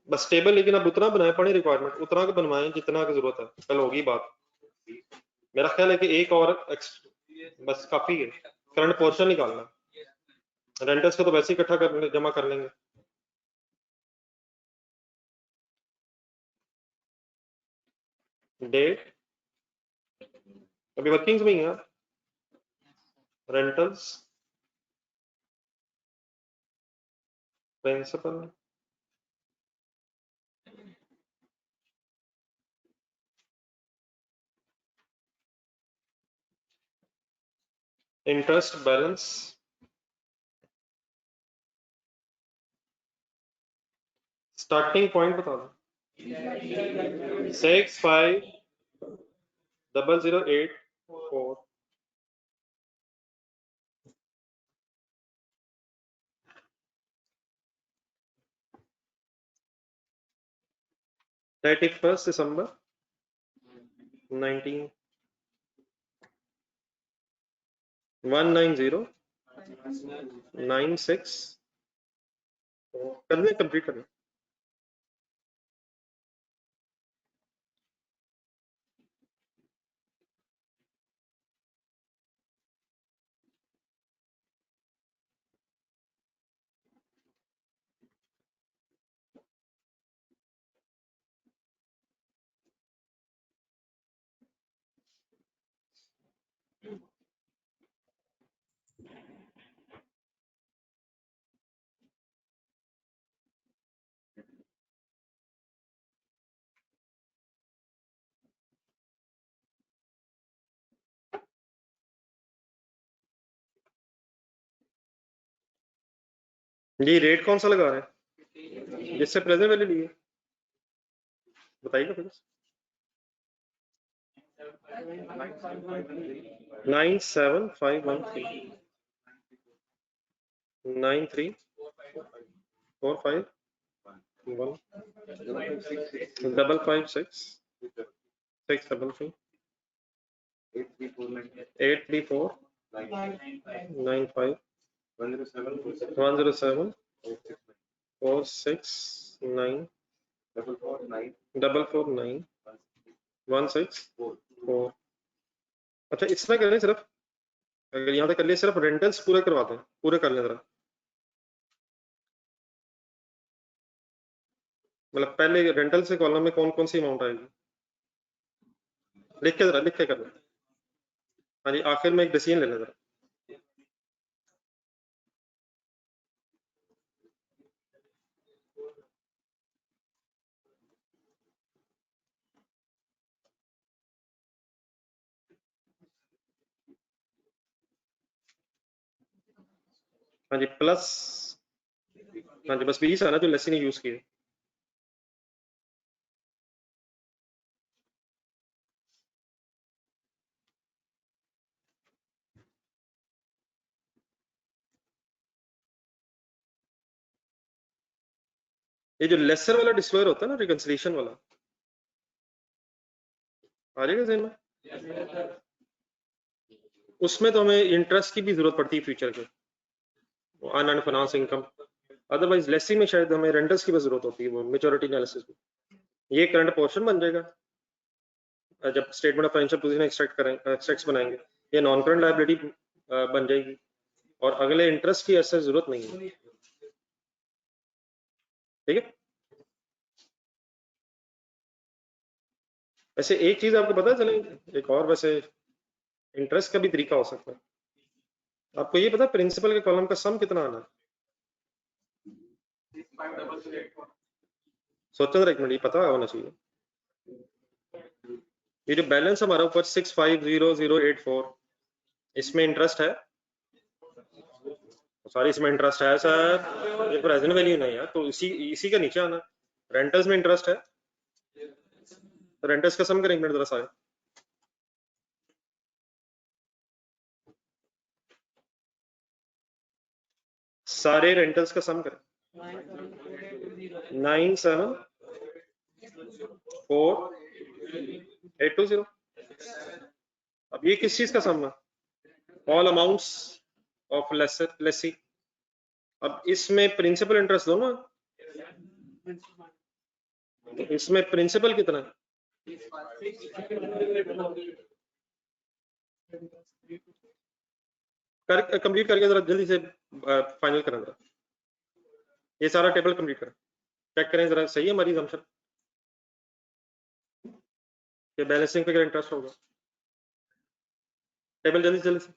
बस टेबल, लेकिन अब उतना बनाए पड़े रिक्वायरमेंट, उतना का बनवाएं जितना की जरूरत है, कल होगी बात। मेरा ख्याल है कि एक और बस काफी है, करंट पोर्शन निकालना, रेंटल्स को तो वैसे ही इकट्ठा कर जमा कर लेंगे। डेट अभी वर्किंग्स में ही है, rentals, principal, interest balance, starting point बता दो, 65008 4, Disember 19। 19096 करने कंप्लीट करना। जी रेट कौन सा लगा रहे हैं जिससे प्रेजेंट वैल्यू लिए बताइएगा प्लीज। 97513 9345 556 633 83495 107 469 449 164। अच्छा इतना करें सिर्फ, अगर यहाँ तक कर लिए सिर्फ रेंटल्स पूरे करवाते हैं, पूरे कर लें जरा, मतलब पहले रेंटल से कॉलम में कौन कौन सी अमाउंट आएगी लिख के जरा, लिख के कर लें। हाँ जी आखिर में एक डिसीजन ले लें जरा। हाँ जी प्लस, हाँ जी बस 20 है ना जो लेसी ने यूज किए। ये जो लेसर वाला डिस्क्लोजर होता है ना रिकंसिलिएशन वाला, आ जाएगा ज़हन में, उसमें तो हमें इंटरेस्ट की भी जरूरत पड़ती है फ्यूचर के, अन फाइनेंस इनकम, अदरवाइज लेसी में शायद हमें रेंटल्स की भी जरूरत होती है, वो मेच्योरिटी एनालिसिस में। ये करंट पोर्शन बन जाएगा जब statement of financial position extract करेंगे, एक्सट्रैक्ट्स बनाएंगे, ये नॉन करंट लायबिलिटी बन जाएगी और अगले इंटरेस्ट की ऐसे जरूरत नहीं है। ठीक है, वैसे एक चीज आपको पता चले, एक और वैसे इंटरेस्ट का भी तरीका हो सकता है। आपको ये पता प्रिंसिपल के कॉलम का सम कितना आना है? सोचो जरा एक मिनट, ये पता होना चाहिए। ये जो बैलेंस हमारा ऊपर 650084, इसमें इंटरेस्ट है? सॉरी इसमें इंटरेस्ट है सर, ये प्रेजेंट वैल्यू नहीं है तो इसी का नीचे आना। रेंटल्स में इंटरेस्ट है तो रेंटल्स का सम करें एक मिनट जरा सा, सारे रेंटल्स का सम करें 974,820। अब ये किस चीज का सम है? All amounts of Lesi. अब इसमें प्रिंसिपल इंटरेस्ट दोनों है, तो इसमें प्रिंसिपल कितना है? कंप्लीट करके जरा जल्दी से फाइनल करें जरा, ये सारा टेबल कंप्लीट करें, चेक करें जरा सही है हमारी assumption कि बैलेंसिंग पे इंटरेस्ट होगा। टेबल जल्दी जल्दी से,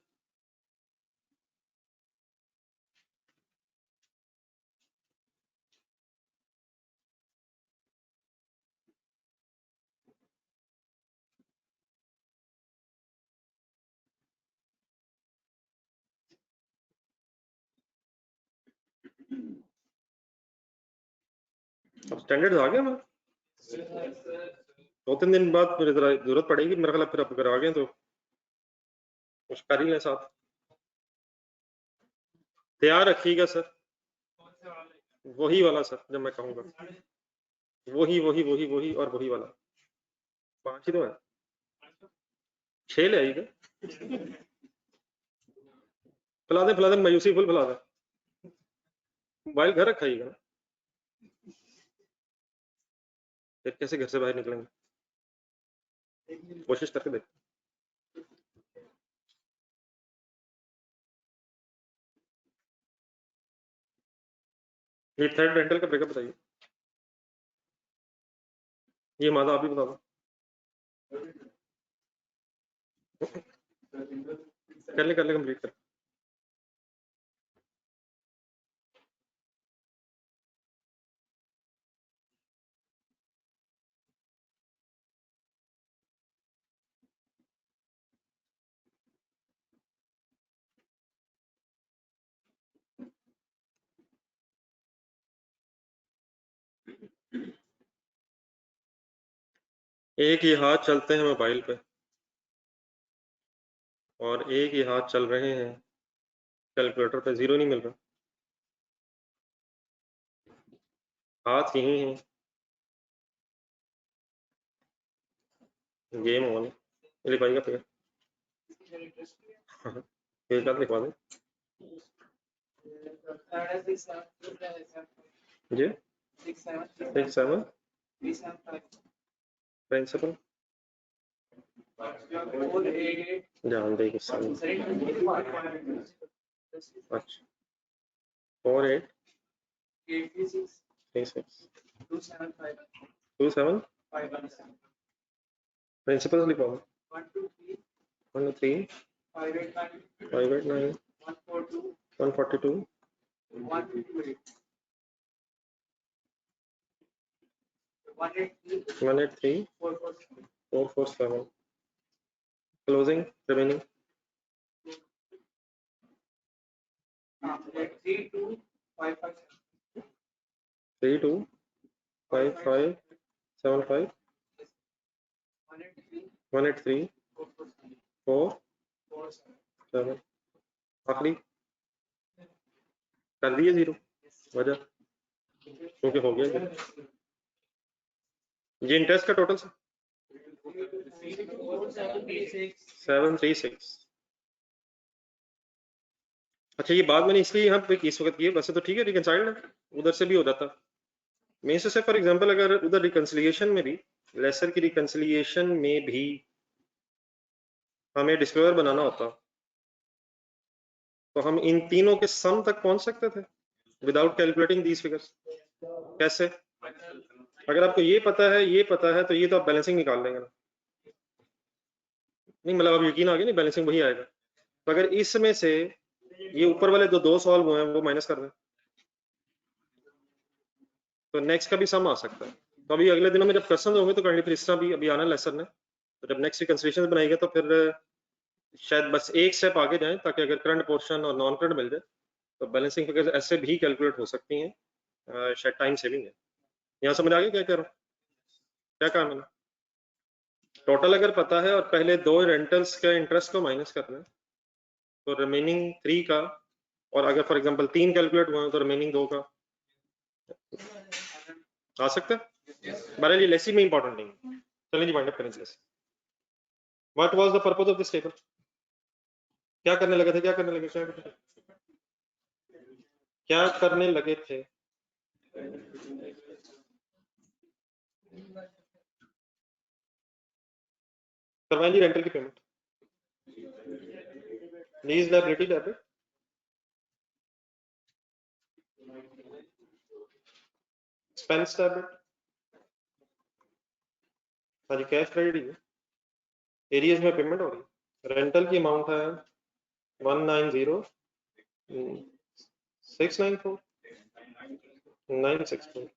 अब स्टैंडर्ड आ गया हमारा, 2-3 दिन बाद फिर जरा जरूरत पड़ेगी मेरे ख्याल, फिर अब अगर आ गए तो कुछ कर ही लें साथ। तैयार रखिएगा सर, वही वाला सर जब मैं कहूँगा, वही वही वही वही और वही वाला, 5 ही तो है, 6 ले आइएगा। पिला दे मायूसी फुल पिला दे, मोबाइल घर रखाइएगा ना, फिर कैसे घर से बाहर निकलेंगे, कोशिश करके देख। ये थर्ड रेंटल का ब्रेकअप बताइए, ये मादा आप ही बता दो। कर ले कंप्लीट कर। एक ही हाथ चलते हैं मोबाइल पे और एक ही हाथ चल रहे हैं कैलकुलेटर पे, जीरो नहीं मिल रहा, हाथ यही है, गेम ऑन, लिखवाइएगा फिर एक आध लिखवा दें जी। 6 7 प्रिंसिपल ध्यान दे गुस्सा में। अच्छा 4 8 3 6 2 7 प्रिंसिपल लिखवा दो 1 2 3 5 8 9 142 183 4 4 7 closing remaining 3 2 5 5 7 5 183 4 7 आखिरी कर दिए जीरो, वजह क्योंकि हो गया ये इंटरेस्ट का टोटल 736। अच्छा ये बात मैंने इसलिए यहाँ पे इस वक्त की है, वैसे तो ठीक है रिकंसाइल्ड है, उधर से भी हो जाता मेन से फॉर एग्जांपल अगर उधर रिकंसिलिएशन में भी, लेसर की रिकंसिलिएशन में भी हमें डिस्क्लोजर बनाना होता तो हम इन तीनों के सम तक पहुंच सकते थे विदाउट कैलकुलेटिंग दीज फिगर्स। कैसे? अगर आपको ये पता है तो ये तो आप बैलेंसिंग निकाल लेंगे ना, नहीं मतलब अब यकीन आ गया नहीं बैलेंसिंग वही आएगा। तो अगर इसमें से ये ऊपर वाले दो सॉल्व हुए हैं वो माइनस कर दें तो नेक्स्ट का भी सम आ सकता है। तो अभी अगले दिनों में जब क्वेश्चन होंगे तो करेंगे, फिर इस तरह भी अभी आना लेसन है, तो जब नेक्स्ट रिकंसिलिएशन बनाएंगे तो फिर शायद बस एक स्टेप आगे जाएं ताकि अगर करंट पोर्शन और नॉन करंट मिल जाए तो बैलेंसिंग फिगर्स ऐसे भी कैलकुलेट हो सकती हैं, शायद टाइम सेविंग है। यहाँ समझ आ गया क्या कह रहा हूँ, क्या कहा मैंने? टोटल अगर पता है और पहले दो रेंटल्स के इंटरेस्ट को माइनस करना है तो रिमेनिंग 3 का, और अगर फॉर एग्जांपल 3 कैलकुलेट हुआ तो रिमेनिंग 2 का आ सकता है। बहरहाल ये लेसी में इंपॉर्टेंट नहीं है। चलिए जी वाइंड अप करें lessee. What was the purpose of this table? क्या करने लगे थे, क्या करने लगे थे? करवाएं जी रेंटल की payment, lease liability debit, expense debit, हाँ जी कैश क्रेडिट ही है, एरियज में पेमेंट हो रही है। रेंटल की अमाउंट है 190,694 964,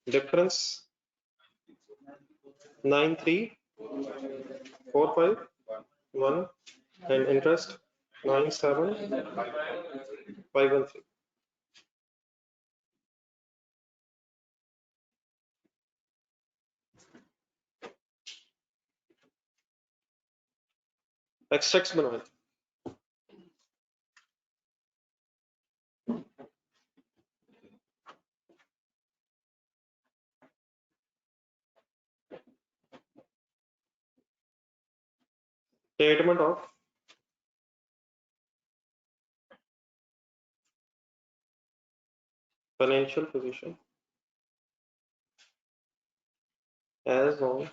डिफरेंस 93,451 and interest 97,513. एक्सट्रैक्ट्स बनवाए। Statement of financial position as on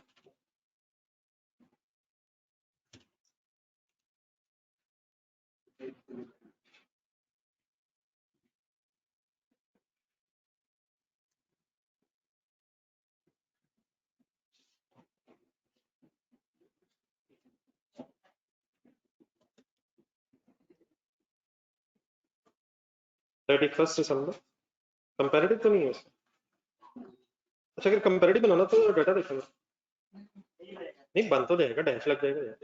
31 दिसंबर। कंपैरेटिव तो नहीं है इसमें। अच्छा, अगर कंपैरेटिव बनाना तो डाटा देखेंगे। नहीं, बन तो जाएगा, डैश लग जाएगा यार।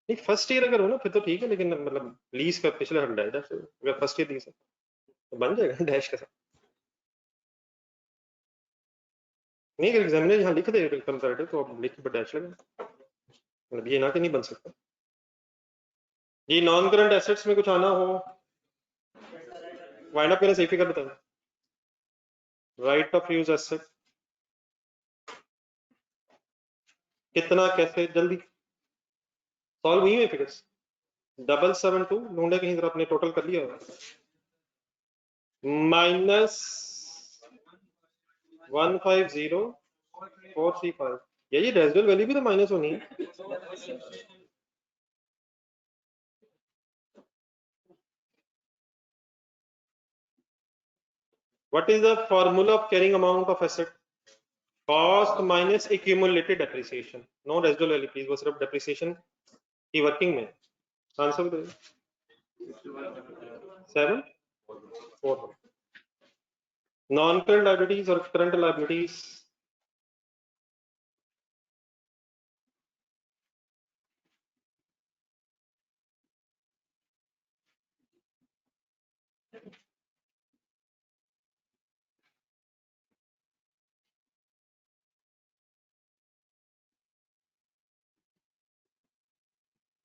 नहीं, फर्स्ट ईयर अगर हो ना फिर तो ठीक है, लेकिन मतलब लीज का पिछले 100 है, अगर फर्स्ट ईयर लीज है तो बन जाएगा डैश के साथ। नहीं, अगर एग्जामिनर यहाँ लिख दे कंपैरेटिव तो अब लिख पर डैश लगे, मतलब ये ना कि नहीं बन सकता। जी, नॉन करंट एसेट्स में कुछ आना हो, वाइंड अप करने से फिगर बताना। राइट ऑफ यूज एसेट कितना, कैसे, जल्दी सॉल्व हुई है फिगर्स। 772 ढूंढे कहीं तरह, आपने टोटल कर लिया माइनस 150435। ये रेजिडुअल वैल्यू भी तो माइनस होनी है। What is the formula of carrying amount of asset? Cost minus accumulated depreciation. No residual value please, वो सिर्फ depreciation की वर्किंग में। आंसर बताइए। 7 4। नॉन करंट लाइबिलिटीज और करंट लाइबिलिटीज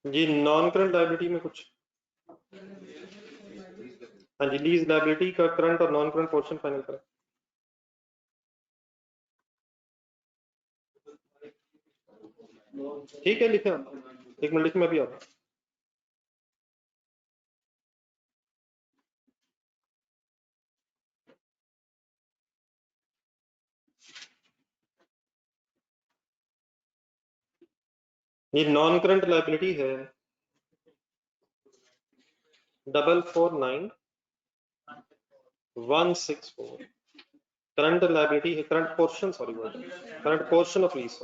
जी, नॉन करंट लाइबिलिटी में कुछ, हाँ जी, लीज लाइबिलिटी का करंट और नॉन करंट पोर्शन फाइनल करें। ठीक है, लिखे आप, एक मिनट लिखे, मैं भी आता। ये नॉन करंट लाइबिलिटी है 449164। करंट लाइबिलिटी है, current portion, sorry current portion of lease,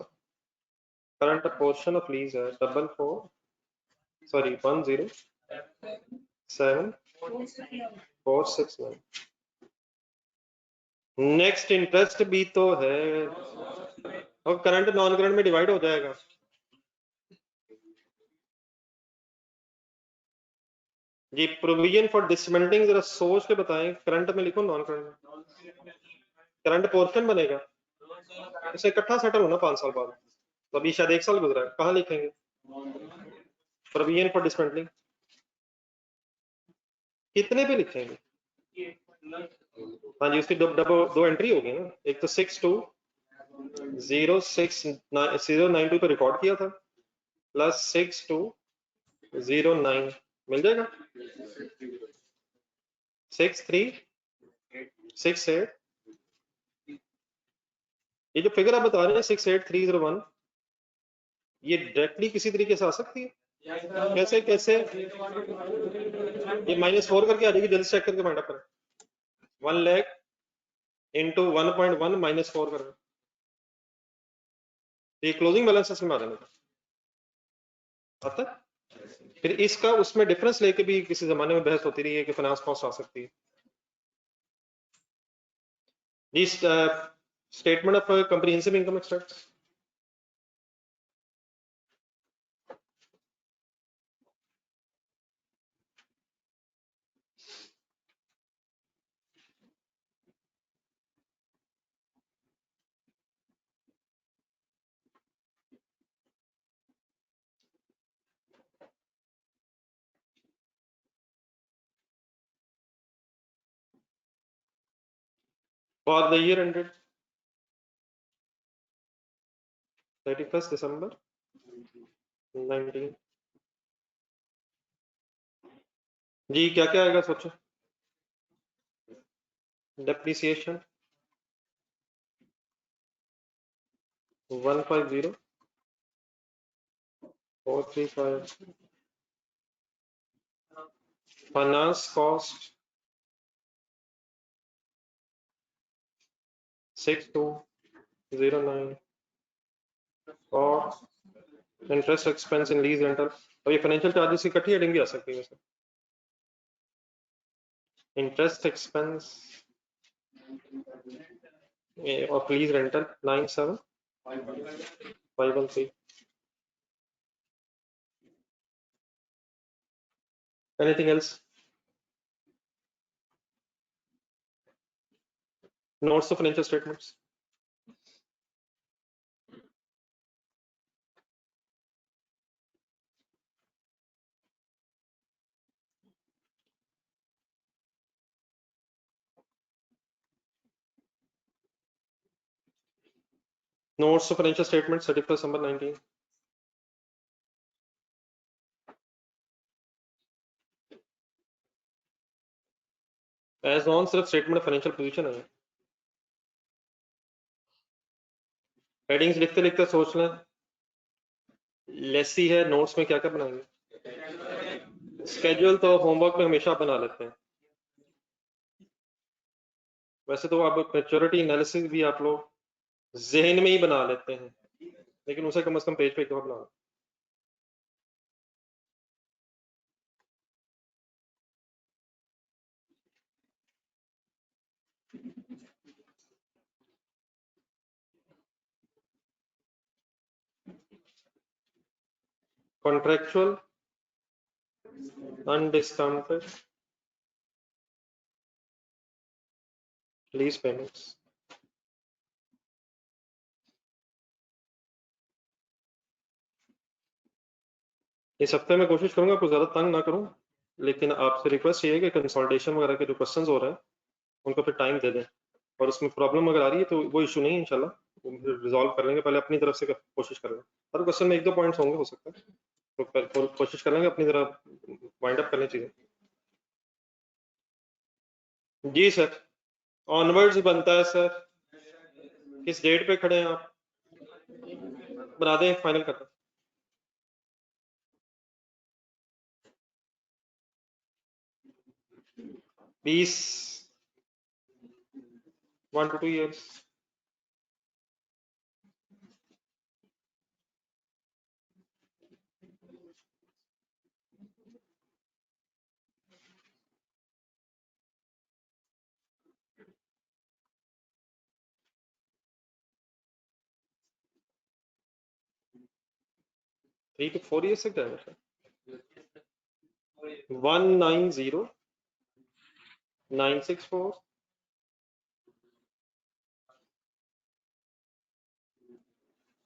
current portion of lease है 107,469। नेक्स्ट इंटरेस्ट भी तो है, और करंट नॉन करंट में डिवाइड हो जाएगा। जी, प्रोविजन फॉर डिसमेंटलिंग जरा सोच के बताएं, करंट में लिखो नॉन करंट में? करंट पोर्शन बनेगा, इसे इकट्ठा सेटल होना 5 साल बाद, तो अभी शायद 1 साल गुजरा है, कहाँ लिखेंगे प्रोविजन फॉर डिसमेंटलिंग? कितने पे लिखेंगे? हाँ जी, उसकी दो एंट्री होगी ना, एक तो 62069092 पे रिकॉर्ड किया था, प्लस 6209 मिल जाएगा 6368। ये जो फिगर आप बता रहे हैं 68301, ये डायरेक्टली किसी तरीके से आ सकती है? कैसे कैसे? ये -4 करके आ जाएगी, जल्दी चेक करके माइंड अप करें। 1 लाख इंटू 1.1 -4 करें, ये क्लोजिंग बैलेंस इसमें आ जाएगा आता है। फिर इसका उसमें डिफरेंस लेके भी किसी जमाने में बहस होती रही है कि फाइनेंस कॉस्ट आ सकती है। Statement of comprehensive income extracts, for the year ended 31 दिसंबर 19। जी, क्या क्या आएगा सोचो। depreciation 150,435, finance cost 6209, और इंटरेस्ट एक्सपेंस इन लीज रेंटल। अब ये फाइनेंशियल चार्जेस की इकट्ठी हेडिंग भी आ सकती है वैसे। Interest expense of lease rental 97513। Anything else? Notes of financial statements. Notes of financial statements 31st December 19. As on सिर्फ स्टेटमेंट ऑफ फाइनेंशियल पोजीशन है। हेडिंग्स लिखते लिखते सोच लें लेसी है, नोट्स में क्या क्या बनाएंगे। स्केड्यूल तो होमवर्क में हमेशा बना लेते हैं। वैसे तो आप मैच्योरिटी एनालिसिस भी आप लोग जहन में ही बना लेते हैं, लेकिन उसे कम से कम पेज पे एक दफा बना। Contractual undiscounted lease payments. इस हफ्ते में कोशिश करूंगा आपको ज्यादा तंग ना करूं, लेकिन आपसे रिक्वेस्ट ये है कि कंसल्टेशन वगैरह के जो क्वेश्चंस हो रहे हैं उनको फिर टाइम दे दें, और उसमें प्रॉब्लम अगर आ रही है तो वो इशू नहीं, इंशाल्लाह रिजॉल्व कर लेंगे। पहले अपनी तरफ से कोशिश कर लेंगे, हर क्वेश्चन में एक दो पॉइंट्स होंगे हो सकता है, तो कोशिश कर लेंगे अपनी तरफ वाइंड अप करने चीजें। जी सर, ऑनवर्ड्स बनता है सर। किस डेट पे खड़े हैं आप? बना दें, फाइनल कर दें। 20 1 to 2 years। 3 to 4 years से क्या है? 190964।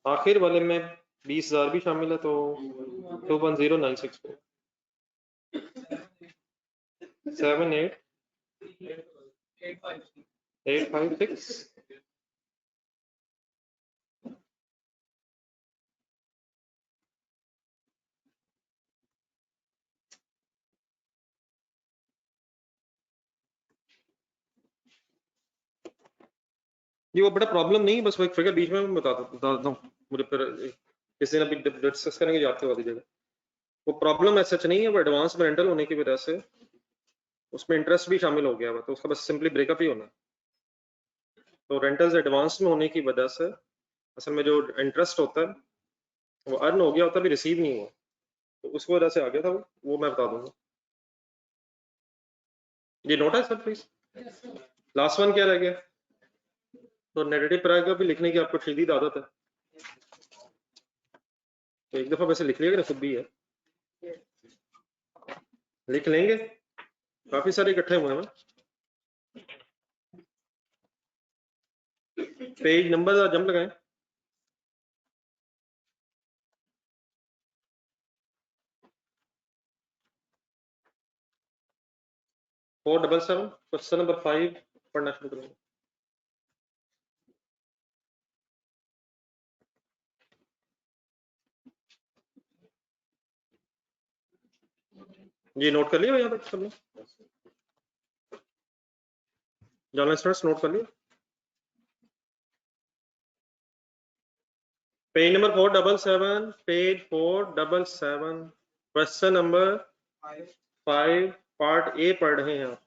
आखिर वाले में 20,000 भी शामिल है तो 210964 78856। ये वो बड़ा प्रॉब्लम नहीं, बस वो एक फिगर बीच में मैं बता देता हूँ, मुझे फिर किसी दिन अभी डिस्कस करेंगे जाते वाली जगह। वो प्रॉब्लम ऐसा सच नहीं है, वो एडवांस में रेंटल होने की वजह से उसमें इंटरेस्ट भी शामिल हो गया हुआ, तो उसका बस सिंपली ब्रेकअप ही होना है। तो रेंटल्स एडवांस में होने की वजह से असल में जो इंटरेस्ट होता है वो अर्न हो गया होता है, भी रिसीव नहीं हुआ, तो उसकी वजह से आ गया था वो मैं बता दूंगा। ये नोट है सर प्लीज। लास्ट वन क्या रह गया? तो नेगेटिव पैराग्राफ भी लिखने की आपको शदीद आदत है, तो एक दफा वैसे लिख लिएगा ना, खुद भी है लिख लेंगे, काफी सारे इकट्ठे हुए हैं। पेज नंबर जंप लगाएं। 477 क्वेश्चन नंबर 5 पढ़ना शुरू करेंगे। जी नोट कर लिया यहाँ तक सबने? जर्नलिस्ट नोट कर लिया। Page number 477, page 477, question number 5, part A पढ़ रहे हैं।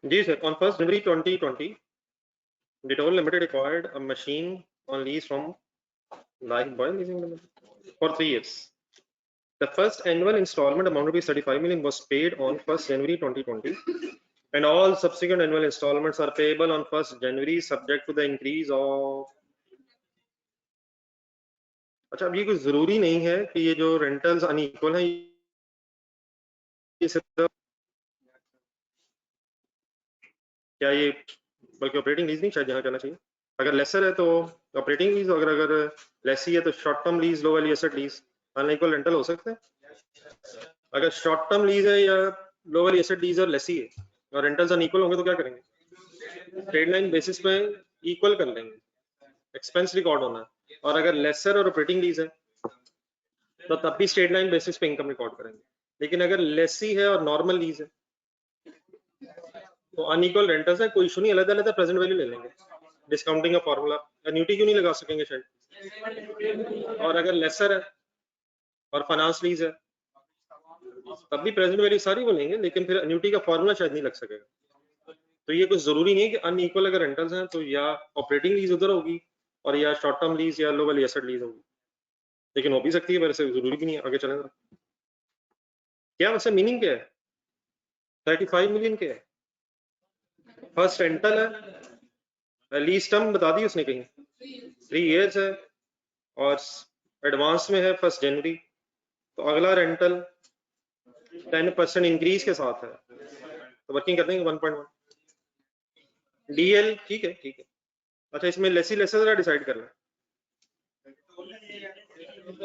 जी sir, on 1st January 2020, Ditol Limited acquired a machine on lease from Lifebuoy Leasing Limited for 3 years. The first annual installment amount of 35 million was paid on 1st January 2020, and all subsequent annual installments are payable on 1st January subject to the increase of. अच्छा, अब ये कुछ जरूरी नहीं है कि ये जो रेंटल्स अनइक्वल हैं ये सिर्फ क्या ये, बल्कि ऑपरेटिंग लीज नहीं शायद यहाँ करना चाहिए। अगर लेसर है तो ऑपरेटिंग लीज, अगर अगर लेसी है तो शॉर्ट टर्म लीज, लो value asset lease, unequal rental हो सकते हैं। अगर शॉर्ट टर्म लीज है या लो वैल्यू एसेट लीज और लेसी है और रेंटल्स अनइक्वल होंगे तो क्या करेंगे? ट्रेड लाइन बेसिस पे इक्वल कर लेंगे, एक्सपेंस रिकॉर्ड होना है। और अगर लेसर और ऑपरेटिंग लीज है तो तब भी स्ट्रेट लाइन बेसिस पे इनकम रिकॉर्ड करेंगे। लेकिन अगर लेसी है और नॉर्मल लीज है तो अनइक्वल रेंटल्स है, कोई इशू नहीं, अलग अलग प्रेजेंट वैल्यू ले लेंगे। डिस्काउंटिंग का फॉर्मूला, एन्यूटी क्यों नहीं लगा सकेंगे शायद। और अगर लेसर है और फाइनेंस लीज है तब भी प्रेजेंट वैल्यू सारी वो लेंगे, लेकिन फिर एन्यूटी का फॉर्मूला शायद नहीं लग सकेगा। तो ये कुछ जरूरी नहीं है कि अनइक्वल अगर रेंटल्स हैं तो या ऑपरेटिंग लीज उधर होगी और या शॉर्ट टर्म लीज या लो वैल्यू एसेट लीज होगी, लेकिन हो भी सकती है, वैसे जरूरी भी नहीं है। आगे चलेगा क्या वैसे मीनिंग क्या है 35 मिलियन क्या है? फर्स्ट रेंटल है, लीज टर्म बता दी उसने कहीं 3 इयर्स है और एडवांस में है 1 जनवरी, तो अगला रेंटल 10% इंक्रीज के साथ है, तो वर्किंग कर देंगे 1.1 डीएल। ठीक है ठीक है। अच्छा, इसमें लेसी लेसर जरा डिसाइड करना है।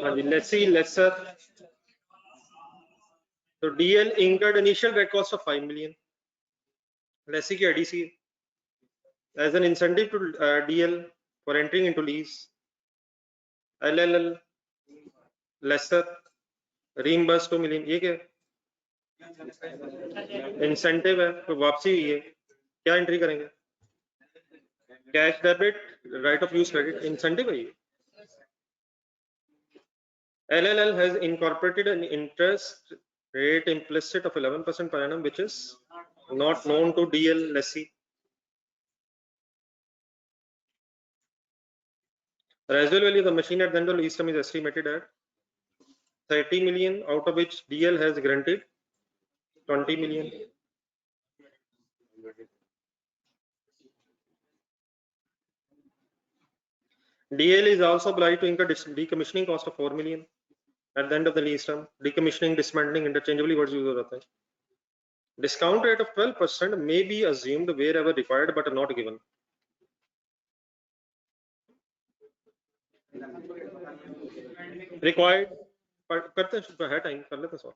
हाँ जी, लेसी लेसर। तो DL incurred initial date cost of 5 million, lessee की ADC as an incentive to DL for entering into lease. LLL lessor reimburse 2 million, ये क्या इंसेंटिव है, तो वापसी हुई है, क्या एंट्री करेंगे? Cash debit, right of use credit, incentive है ये। LLL has incorporated an interest rate implicit of 11% per annum, which is not known to DL lessee. Residual value of the machine at the end of the lease term is estimated at 30 million, out of which DL has granted 20 million. DL is also obliged to incur decommissioning cost of 4 million at the end of the lease term. Decommissioning, dismantling, interchangeably words use होता है. Discount rate of 12% may be assumed wherever required but not given. Required करते हैं, time कर लेते हैं solve.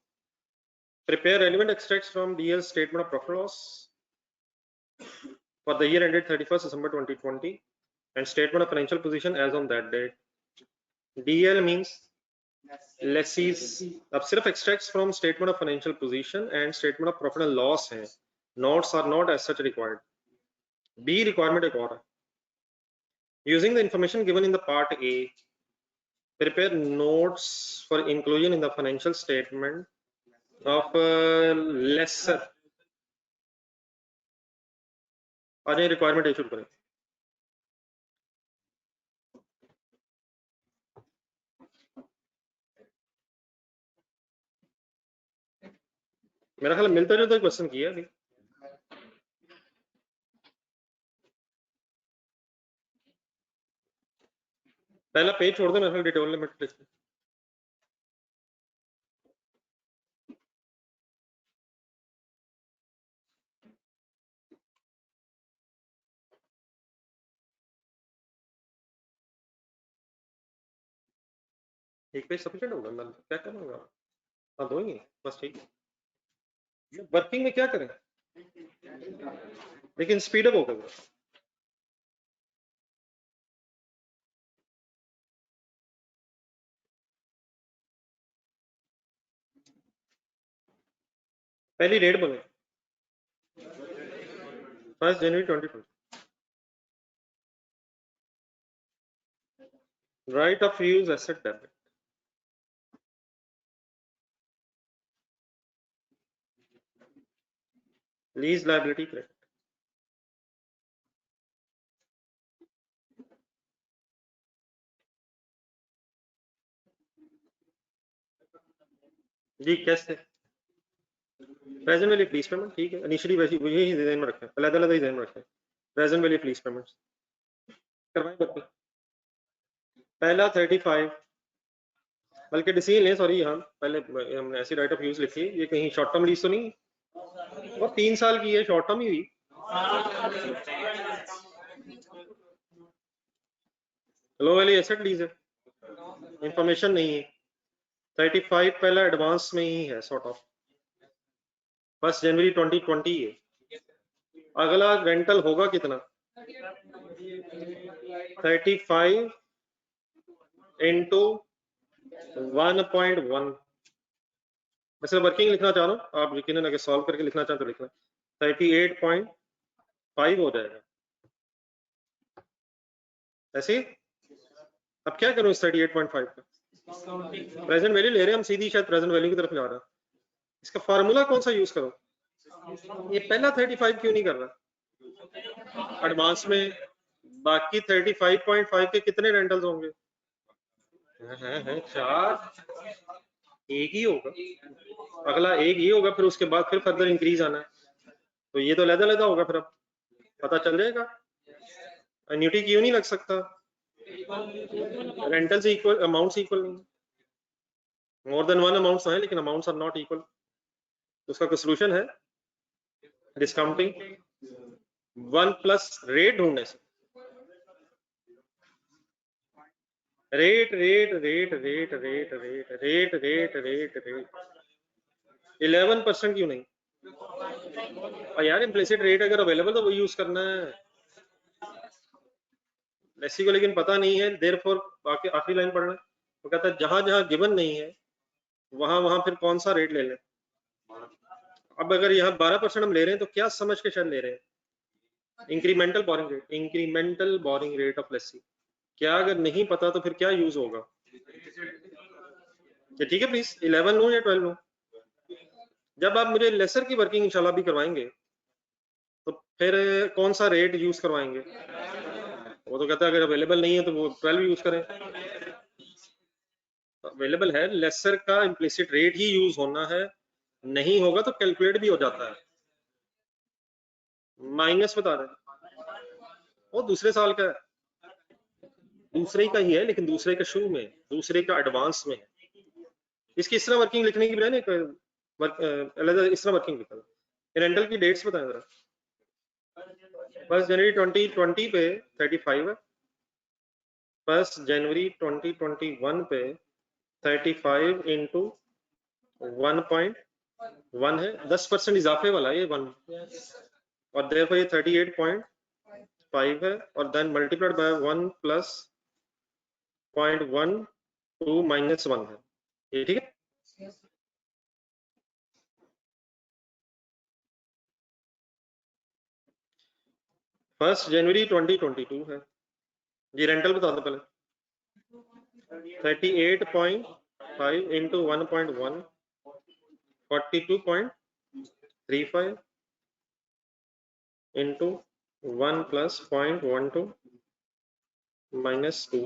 Prepare relevant extracts from DL statement of profit loss for the year ended 31st December 2020 and statement of financial position as on that date. DL means lessees. अब सिर्फ extracts from statement of financial position and statement of profit and loss है, notes are not as such required. B requirement एक और है, using the information given in the part A, prepare notes for inclusion in the financial statement of lesser। आज ये requirement issue करें। मेरा ख्याल मिलता जुलता क्वेश्चन किया अभी। पहला पेज छोड़ दो, मेरे ख्याल डिटेल लिमिट लिखते। एक पेज सफिशिएंट होगा, मैं क्या करूंगा? हाँ, दो ही बस, ठीक है। वर्किंग में क्या करें, लेकिन स्पीड अप होगा। पहली डेट बोले 1 जनवरी 2020। Right of use asset debit, lease liability credit. जी कैसे? प्रेजेंट वैल्यू प्लीज पेमेंट, ठीक है, इनिशियली वैसी वही डिजाइन में रखा है, अलग अलग डिजाइन में रखा है। प्रेजेंट वैल्यू प्लीज पेमेंट करवाएं बच्चे। पहला 35, बल्कि डिसीजन लें, सॉरी, हम पहले हमने ऐसी राइट ऑफ यूज लिखी, ये कहीं शॉर्ट टर्म लीज तो नहीं? और 3 साल की है, शॉर्ट टर्म ही हुई। लो वाली एसेट लीज है, इंफॉर्मेशन नहीं है। 35 पहला एडवांस में ही है सॉर्ट ऑफ, 1 जनवरी 2020 है। अगला रेंटल होगा कितना? 35 इंटू 1.1। मैं सिर्फ वर्किंग लिखना चाह रहा हूँ, आप यकीनन अगर सॉल्व करके लिखना चाहें तो लिखना। 38.5 हो जाएगा ऐसे ही। अब क्या करूं इस 38.5 का? प्रेजेंट वैल्यू ले रहे हैं हम, सीधी शायद प्रेजेंट वैल्यू की तरफ जा रहा है। इसका फार्मूला कौन सा यूज करो? ये पहला 35 क्यों नहीं कर रहा एडवांस में? बाकी 35.5 के कितने रेंटल्स होंगे? हैं 4, एक ही होगा। अगला एक ही होगा, फिर उसके बाद फिर फर्दर इंक्रीज आना है, तो ये तो लहदा लहदा होगा, फिर अब पता चल जाएगा। एन्युटी क्यों नहीं लग सकता? रेंटल से इक्वल, अमाउंट इक्वल नहीं, मोर देन वन अमाउंट्स है लेकिन अमाउंट्स आर नॉट इक्वल। उसका कोई सोल्यूशन है? डिस्काउंटिंग 1 प्लस रेट ढूंढने से। Rate rate rate rate rate rate rate rate rate rate 11% क्यों नहीं? और यार इम्प्लिसिट रेट अगर अवेलेबल तो वो यूज करना है लेसी को, लेकिन पता नहीं है, देर फॉर बाकी आखिरी लाइन पढ़ना। वो कहता है जहां जहां गिवन नहीं है वहां वहां फिर कौन सा रेट ले लें। अब अगर यहाँ 12% हम ले रहे हैं तो क्या समझ के शायद ले रहे हैं? Incremental borrowing rate, incremental borrowing rate of Lesi. क्या अगर नहीं पता तो फिर क्या यूज होगा? ठीक है, प्लीज 11 लूं या 12 लूं? जब आप मुझे लेसर की वर्किंग इंशाल्लाह भी करवाएंगे तो फिर कौन सा रेट यूज करवाएंगे? वो तो कहता है अगर अवेलेबल नहीं है तो वो 12 यूज करें। अवेलेबल है, लेसर का इम्प्लिसिट रेट ही यूज होना है, नहीं होगा तो कैलकुलेट भी हो जाता है। माइनस बता रहे, वो दूसरे साल का है, दूसरे का ही है, लेकिन दूसरे का शुरू में, दूसरे का एडवांस में है। इसकी इस तरह वर्किंग लिखने की बजाय ना अलग इस तरह वर्किंग लिखा। रेंटल की डेट्स बताएं जरा। 1 जनवरी 2020 पे 35 है, 1 जनवरी 2021 पे 35 इंटू 1.1 है, 10% इजाफे वाला ये 1, और देयरफॉर ये 38.5 है, और then multiplied by 1 plus 0.12 minus 1 है, ये ठीक है। 1 जनवरी 2022 है जी। रेंटल बता दो पहले। 38.5 into 1.1 42.35 into 1 plus 0.12 minus 2।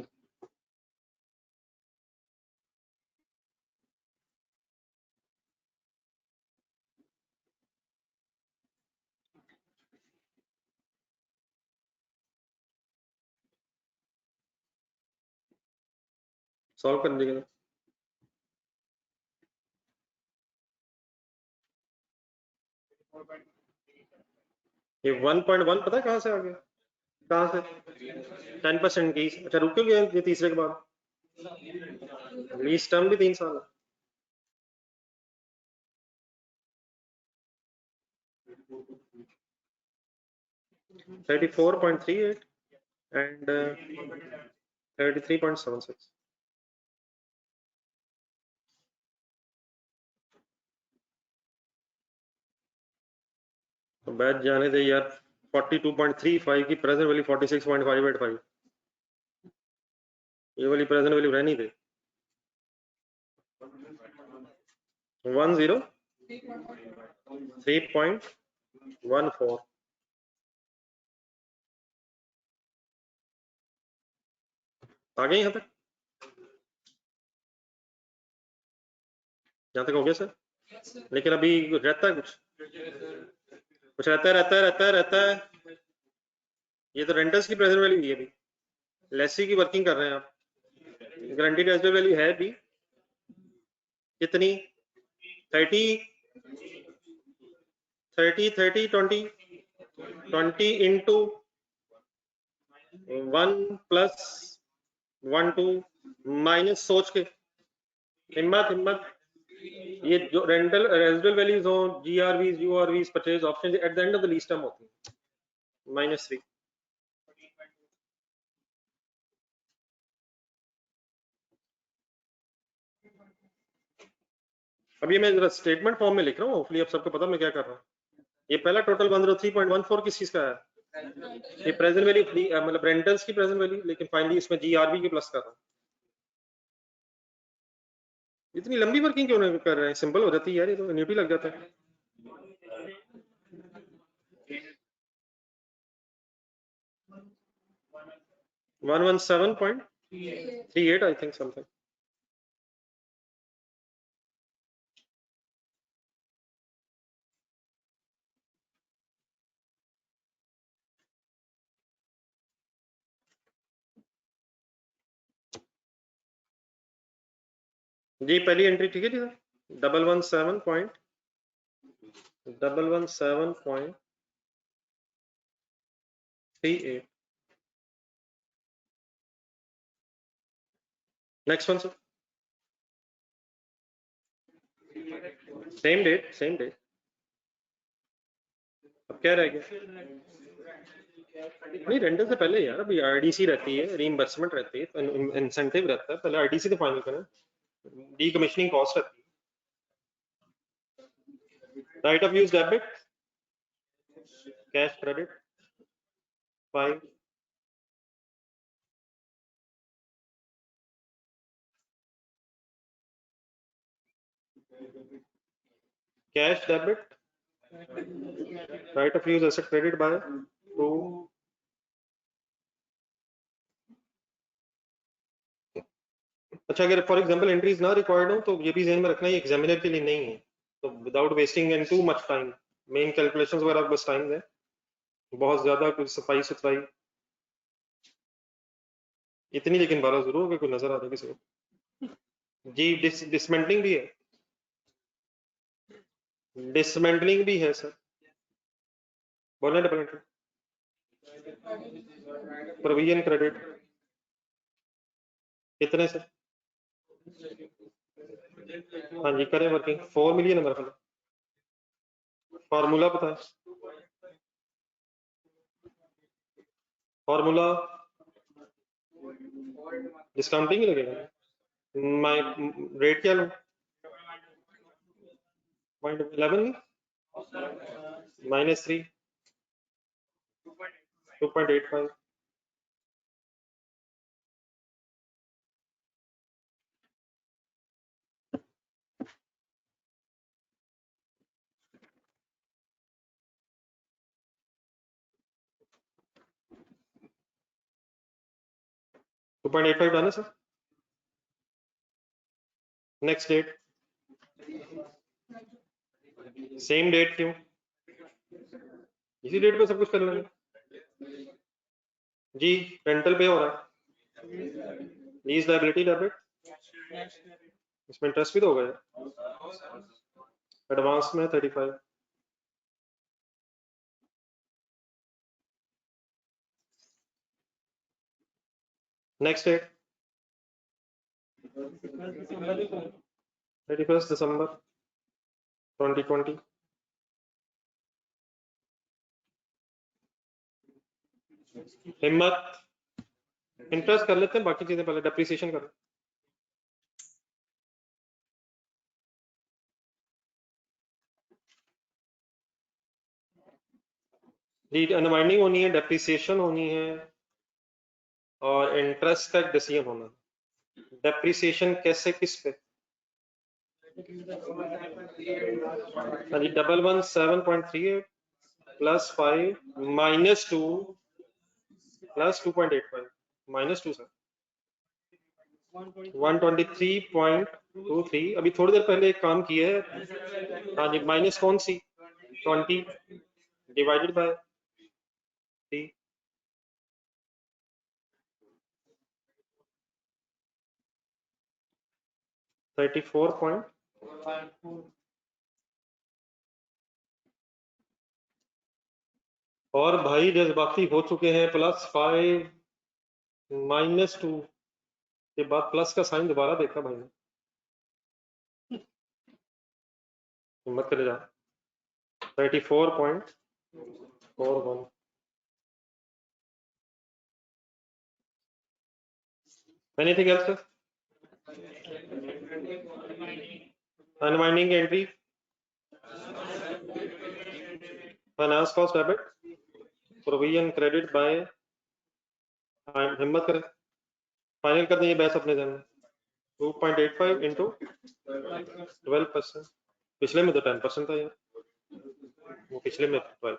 Solve कर दीजिएगा। ये 1.1 पता है कहाँ से आ गया? कहाँ से? 10% की। अच्छा रुक क्यों गया ये तीसरे के बाद? लीज टर्म भी 3 साल है। $34.38 and 33.76। तो बैच जाने दे यार। 42.35 की प्रेजेंट वैल्यू 46.585। ये वाली प्रेजेंट वैल्यू रहनी दे। 103.14। आ गए यहाँ तक? यहाँ तक हो गया सर? लेकिन अभी रहता है कुछ रहता है। ये तो रेंटर्स की प्रेजेंट वैल्यू है अभी। लेसी की वर्किंग कर रहे हैं आप। गारंटीड रेजिडुअल वैल्यू है भी कितनी? 20 इंटू 1 प्लस 1 2 माइनस सोच के हिम्मत ये जो रेंटल रेजिडुअल वैल्यूज हो GRVs URVs purchase option at the end of the lease term होती है -3। अब ये मैं जरा स्टेटमेंट फॉर्म में लिख रहा हूँ, होपफुली अब सबको पता मैं क्या कर रहा हूँ। ये पहला टोटल 103.14 किस चीज का है? ये प्रेजेंट वैल्यू मतलब रेंटल्स की प्रेजेंट वैल्यू, लेकिन फाइनली इसमें जीआरवी के प्लस कर रहा हूँ। इतनी लंबी वर्किंग क्यों नहीं कर रहे हैं? सिंपल हो जाती है यार, ये तो एन्युटी लग जाता है। 117.38 आई थिंक समथिंग। जी पहली एंट्री ठीक है जी sir. 117.38। Next one sir. Same date. अब क्या रह गया? नहीं रेंटल से पहले यार अभी आरडीसी रहती है, रीइंबर्समेंट रहती है, इंसेंटिव रहता है, पहले आरडीसी तो फाइनल करें। डीकमीशनिंग कॉस्ट रहती है। Right of use debit, cash credit 5। Cash debit, right of use asset credit by 2। अच्छा अगर फॉर एग्जांपल एंट्रीज ना रिक्वायर्ड हो तो ये भी ध्यान में रखना, ये एग्जामिनर के लिए नहीं है, तो without wasting in too much time main calculations वगैरह बस टाइम है बहुत ज्यादा कुछ सफाई सुथराई इतनी, लेकिन 12 जरूर होगा, कोई नजर आता है किसी को? जी डिसमेंटलिंग भी है, डिसमेंटलिंग भी है सर। बोलना डबल एंट्री, प्रोविजन क्रेडिट कितने सर? हाँ जी करें वर्किंग 4 मिलियन है मेरे ख्याल। फार्मूला पता है? फार्मूला डिस्काउंटिंग ही लगेगा। मैं रेट क्या लूँ? 0.11 -3 2.85। टू पॉइंट एट फाइव डाला सर। नेक्स्ट डेट सेम डेट क्यों? इसी डेट पे सब कुछ कर लेंगे जी। रेंटल पे हो रहा है, लीज लायबिलिटी डेबिट इसमें इंटरेस्ट भी तो होगा यार। एडवांस में 35। नेक्स्ट डेट 31 दिसंबर 2020। हिम्मत, इंटरेस्ट कर लेते हैं, बाकी चीजें पहले डेप्रिसिएशन कर। अनवाइंडिंग होनी है, डेप्रिसिएशन होनी है और इंटरेस्ट का एक डिसीजन होना। डेप्रिसिएशन कैसे, किस पे? हाँ जी, 117.38 plus 5 minus 2 plus 2.85 minus 2 sir 123.23। अभी थोड़ी देर पहले एक काम किया है। हाँ जी, माइनस कौन सी? 20 डिवाइडेड बाय 3। और भाई जज्बाती हो चुके हैं। प्लस 5 माइनस 2 के बाद प्लस का साइन दोबारा देखा भाई ने। हिम्मत करे जा। 34.41। Anything else? Unwinding entry, finance cost debit, provision credit by. हिम्मत करें, फाइनल कर देंगे बैस अपने जन 2.85 इंटू 12%। पिछले में तो 10% था यार, वो पिछले में 12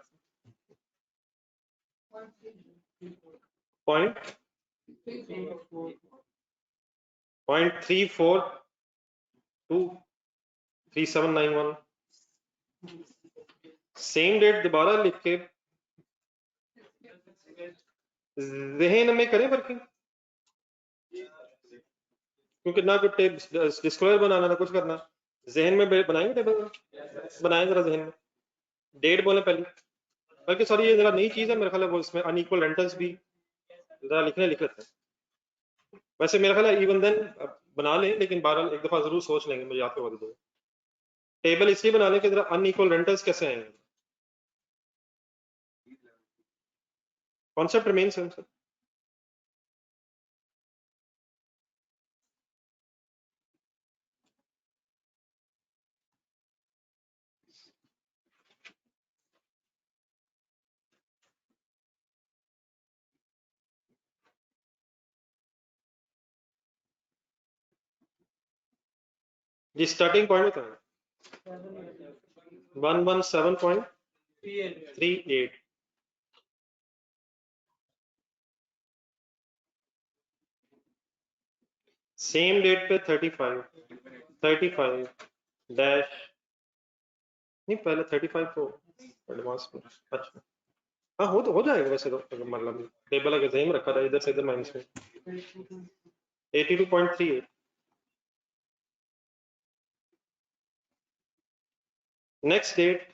पॉइंट 0.342791। सेम डेट दोबारा लिख के जहन में करें वर्किंग, क्योंकि ना कुछ डिस्क्लोजर बनाना ना कुछ करना। जहन में बनाएंगे टेबल, बनाएं जरा जहन में। डेट बोले पहले, बल्कि सॉरी ये जरा नई चीज है मेरे ख्याल है, वो इसमें अनइक्वल रेंटल्स भी जरा लिख लेते हैं। वैसे मेरा ख्याल है इवन देन बना लें, लेकिन बहरहाल एक दफा जरूर सोच लेंगे, मुझे याद करवा दीजिएगा। टेबल इसलिए बना लें कि जरा अनइक्वल रेंटल्स कैसे आएंगे, कॉन्सेप्ट रिमेन सेम सर। जी स्टार्टिंग पॉइंट बताएं। 117.38। सेम डेट पे 35 डैश नहीं, पहले 35 तो एडवांस में। अच्छा हाँ, हो जाएगा वैसे तो, मतलब टेबल अगर सेम रखा था इधर से इधर माइनस में 82.38। नेक्स्ट डेट,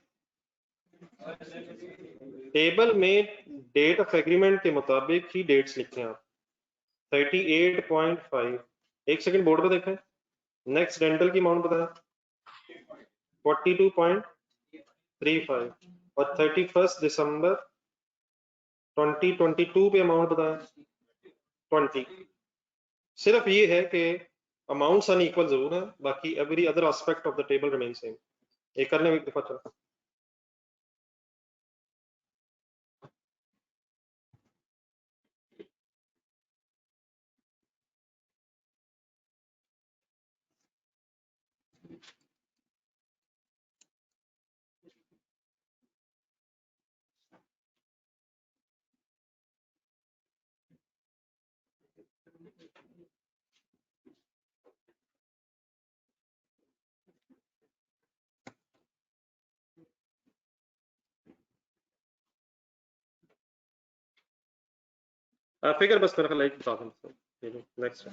टेबल में डेट ऑफ एग्रीमेंट के मुताबिक ही डेट्स लिखे हैं आप। 38.5। एक सेकंड बोर्ड पे देखें। नेक्स्ट डेंटल की अमाउंट बताया 42.35 और 31 दिसंबर 2022 पे अमाउंट बताया 20। सिर्फ ये है कि अमाउंट्स अनइक्वल जरूर है, बाकी every other aspect of the table remain same. एक करने में एक दफा चला। फिगर बस मेरा ख्याल है एक बता दें। नेक्स्ट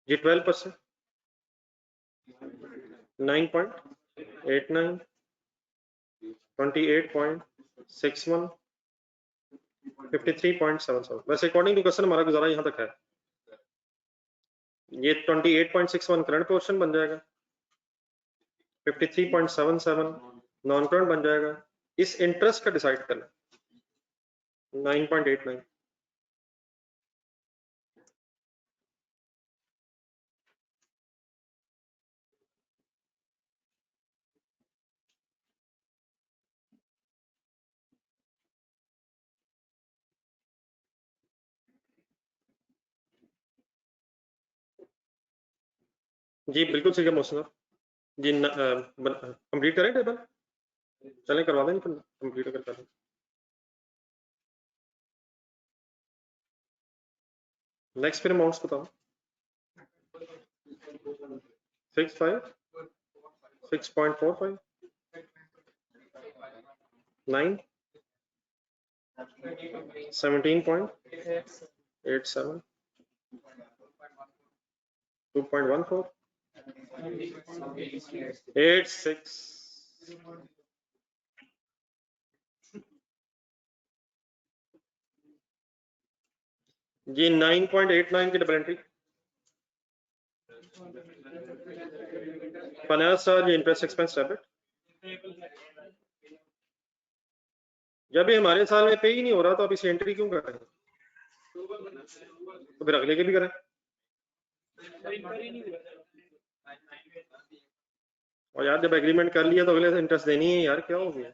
जी 12%, 9.89, 28.61, 53.77। वैसे अकॉर्डिंग टू क्वेश्चन हमारा गुजारा यहाँ तक है। ये 28.61 करंट पोर्शन बन जाएगा, 53.77 नॉन करंट बन जाएगा। इस इंटरेस्ट का डिसाइड करना 9.89। जी बिल्कुल सही है मोहसिन साहब जी। कंप्लीट करें टेबल, चलें करवा दें कंप्लीट अगर करें। नेक्स्ट फिर अमाउंट्स बताओ। 65, 6.45, 9, 17.87, 2.14, 86। जी 9.89 की double entry, finance charge, interest expense debit. जब ये हमारे साल में पे ही नहीं हो रहा तो अब इसे एंट्री क्यों कर रहे हैं? तो फिर अगले के भी करें। और यार जब एग्रीमेंट कर लिया तो अगले से इंटरेस्ट देनी है यार, क्या हो गया?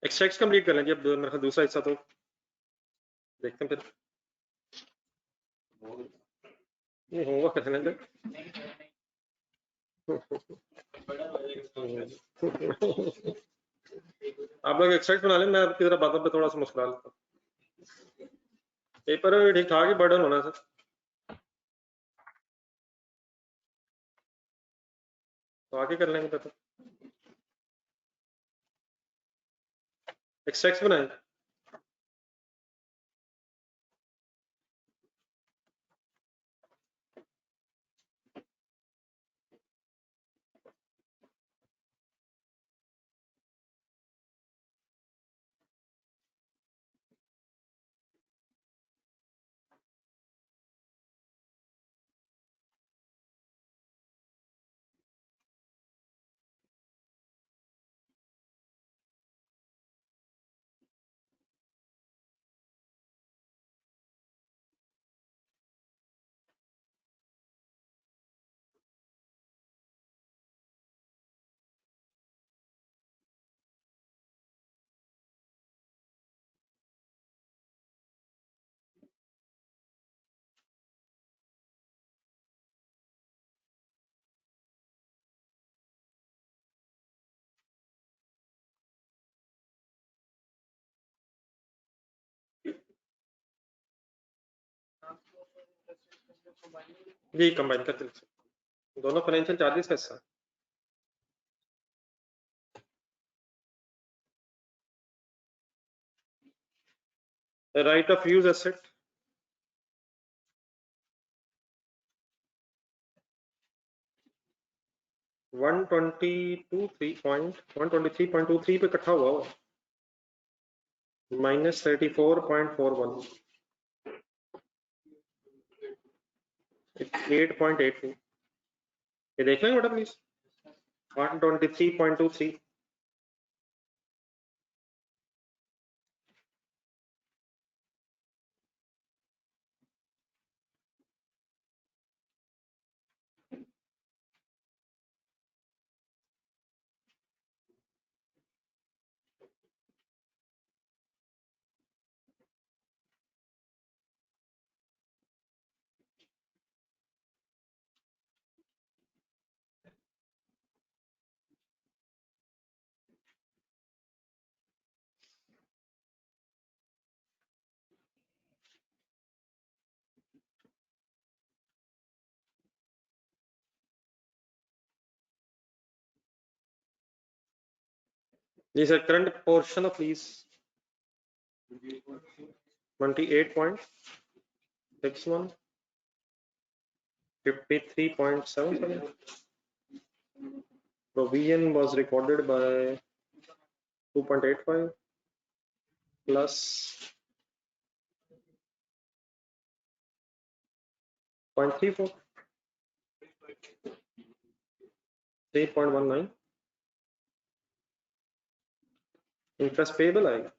एक्सट्रैक्ट कंप्लीट कर लें जी। अब मेरा दूसरा हिस्सा तो देखते हैं फिर। ये होगा कहने दे। आप लोग एक्सट्रैक्ट बना लें, मैं आपकी तरह बातों पे थोड़ा सा मुस्कुरा लेता हूँ। पेपर ठीक ठाक ही बर्डन होना सर, तो आगे कर लेंगे पेपर। एक्सट्रैक्ट बनाए। जी कंबाइन करते दोनों फाइनेंशियल चार्जेस का हिस्सा। Right of use asset, one 123.23 पे इकट्ठा हुआ हो, -34.41, 8.82। ये देख लेंगे बेटा प्लीज। 123.23। जी sir, current portion of lease 28.61, 53.77. Provision was recorded by 2.85 plus 0.34, 3.19. Interest payable आएगा।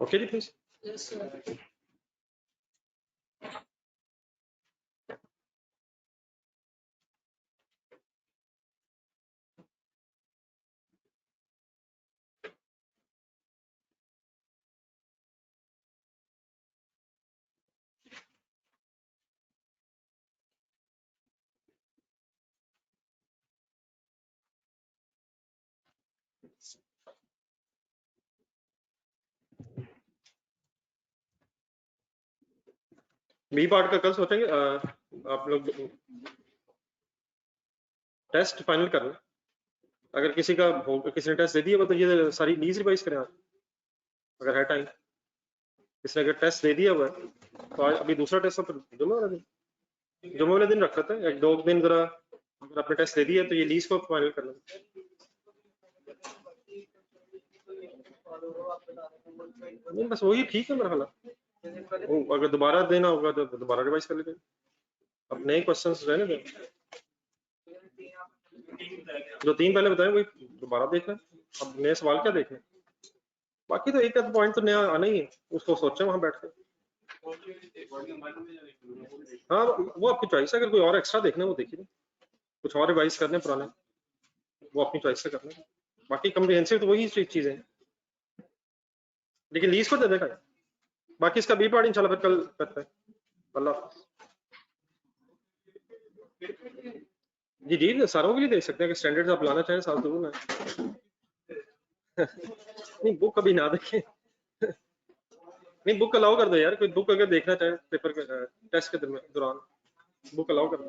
ओके जी प्लीज। बी पार्ट का कल सोचेंगे। आप लोग टेस्ट फाइनल करना, अगर किसी का किसी ने टेस्ट दे दिया तो ये सारी लीज रिवाइज करें आप, अगर है टाइम। किसी ने अगर टेस्ट दे दिया हुआ है तो आज अभी दूसरा टेस्ट तो जुम्मे वाला दिन, जुम्मे वाले दिन रख लेते हैं, एक दो दिन जरा अगर आपने टेस्ट दे दिया तो ये लीज को फाइनल करना। नहीं बस वही ठीक है मेरा ख्याल। अगर दोबारा देना होगा तो दोबारा रिवाइज कर लेते। अब नए क्वेश्चंस रहने दें, जो तीन पहले बताए वही दोबारा देखना। अब नए सवाल क्या देखने, बाकी तो एक आध पॉइंट तो नया आना ही है, उसको सोचें वहां बैठ के। हाँ वो आपकी चॉइस है, अगर कोई और एक्स्ट्रा देखना है वो देखिए, कुछ और रिवाइज करने पुराने वो अपनी चॉइस से करना। बाकी कम्प्रिहेंसिव तो वही चीजें हैं, लेकिन लीज को दे देगा। बाकी इसका बी पार्ट इंशाल्लाह फिर कल करते हैं। अल्लाह जी जी सारों के लिए दे सकते हैं, अगर स्टैंडर्ड्स आप लाना चाहें साथ जरूर है। नहीं बुक कभी ना देखें। नहीं बुक अलाउ कर दो यार, कोई बुक अगर देखना चाहे पेपर के टेस्ट के दौरान बुक अलाउ कर दो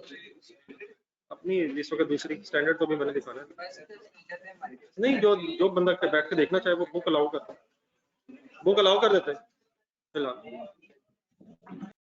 अपनी, इस वक्त दूसरी स्टैंडर्ड तो भी मैंने दिखाना है। नहीं जो जो बंदा बैठ के देखना चाहे वो बुक अलाउ कर देते हैं फिलहाल।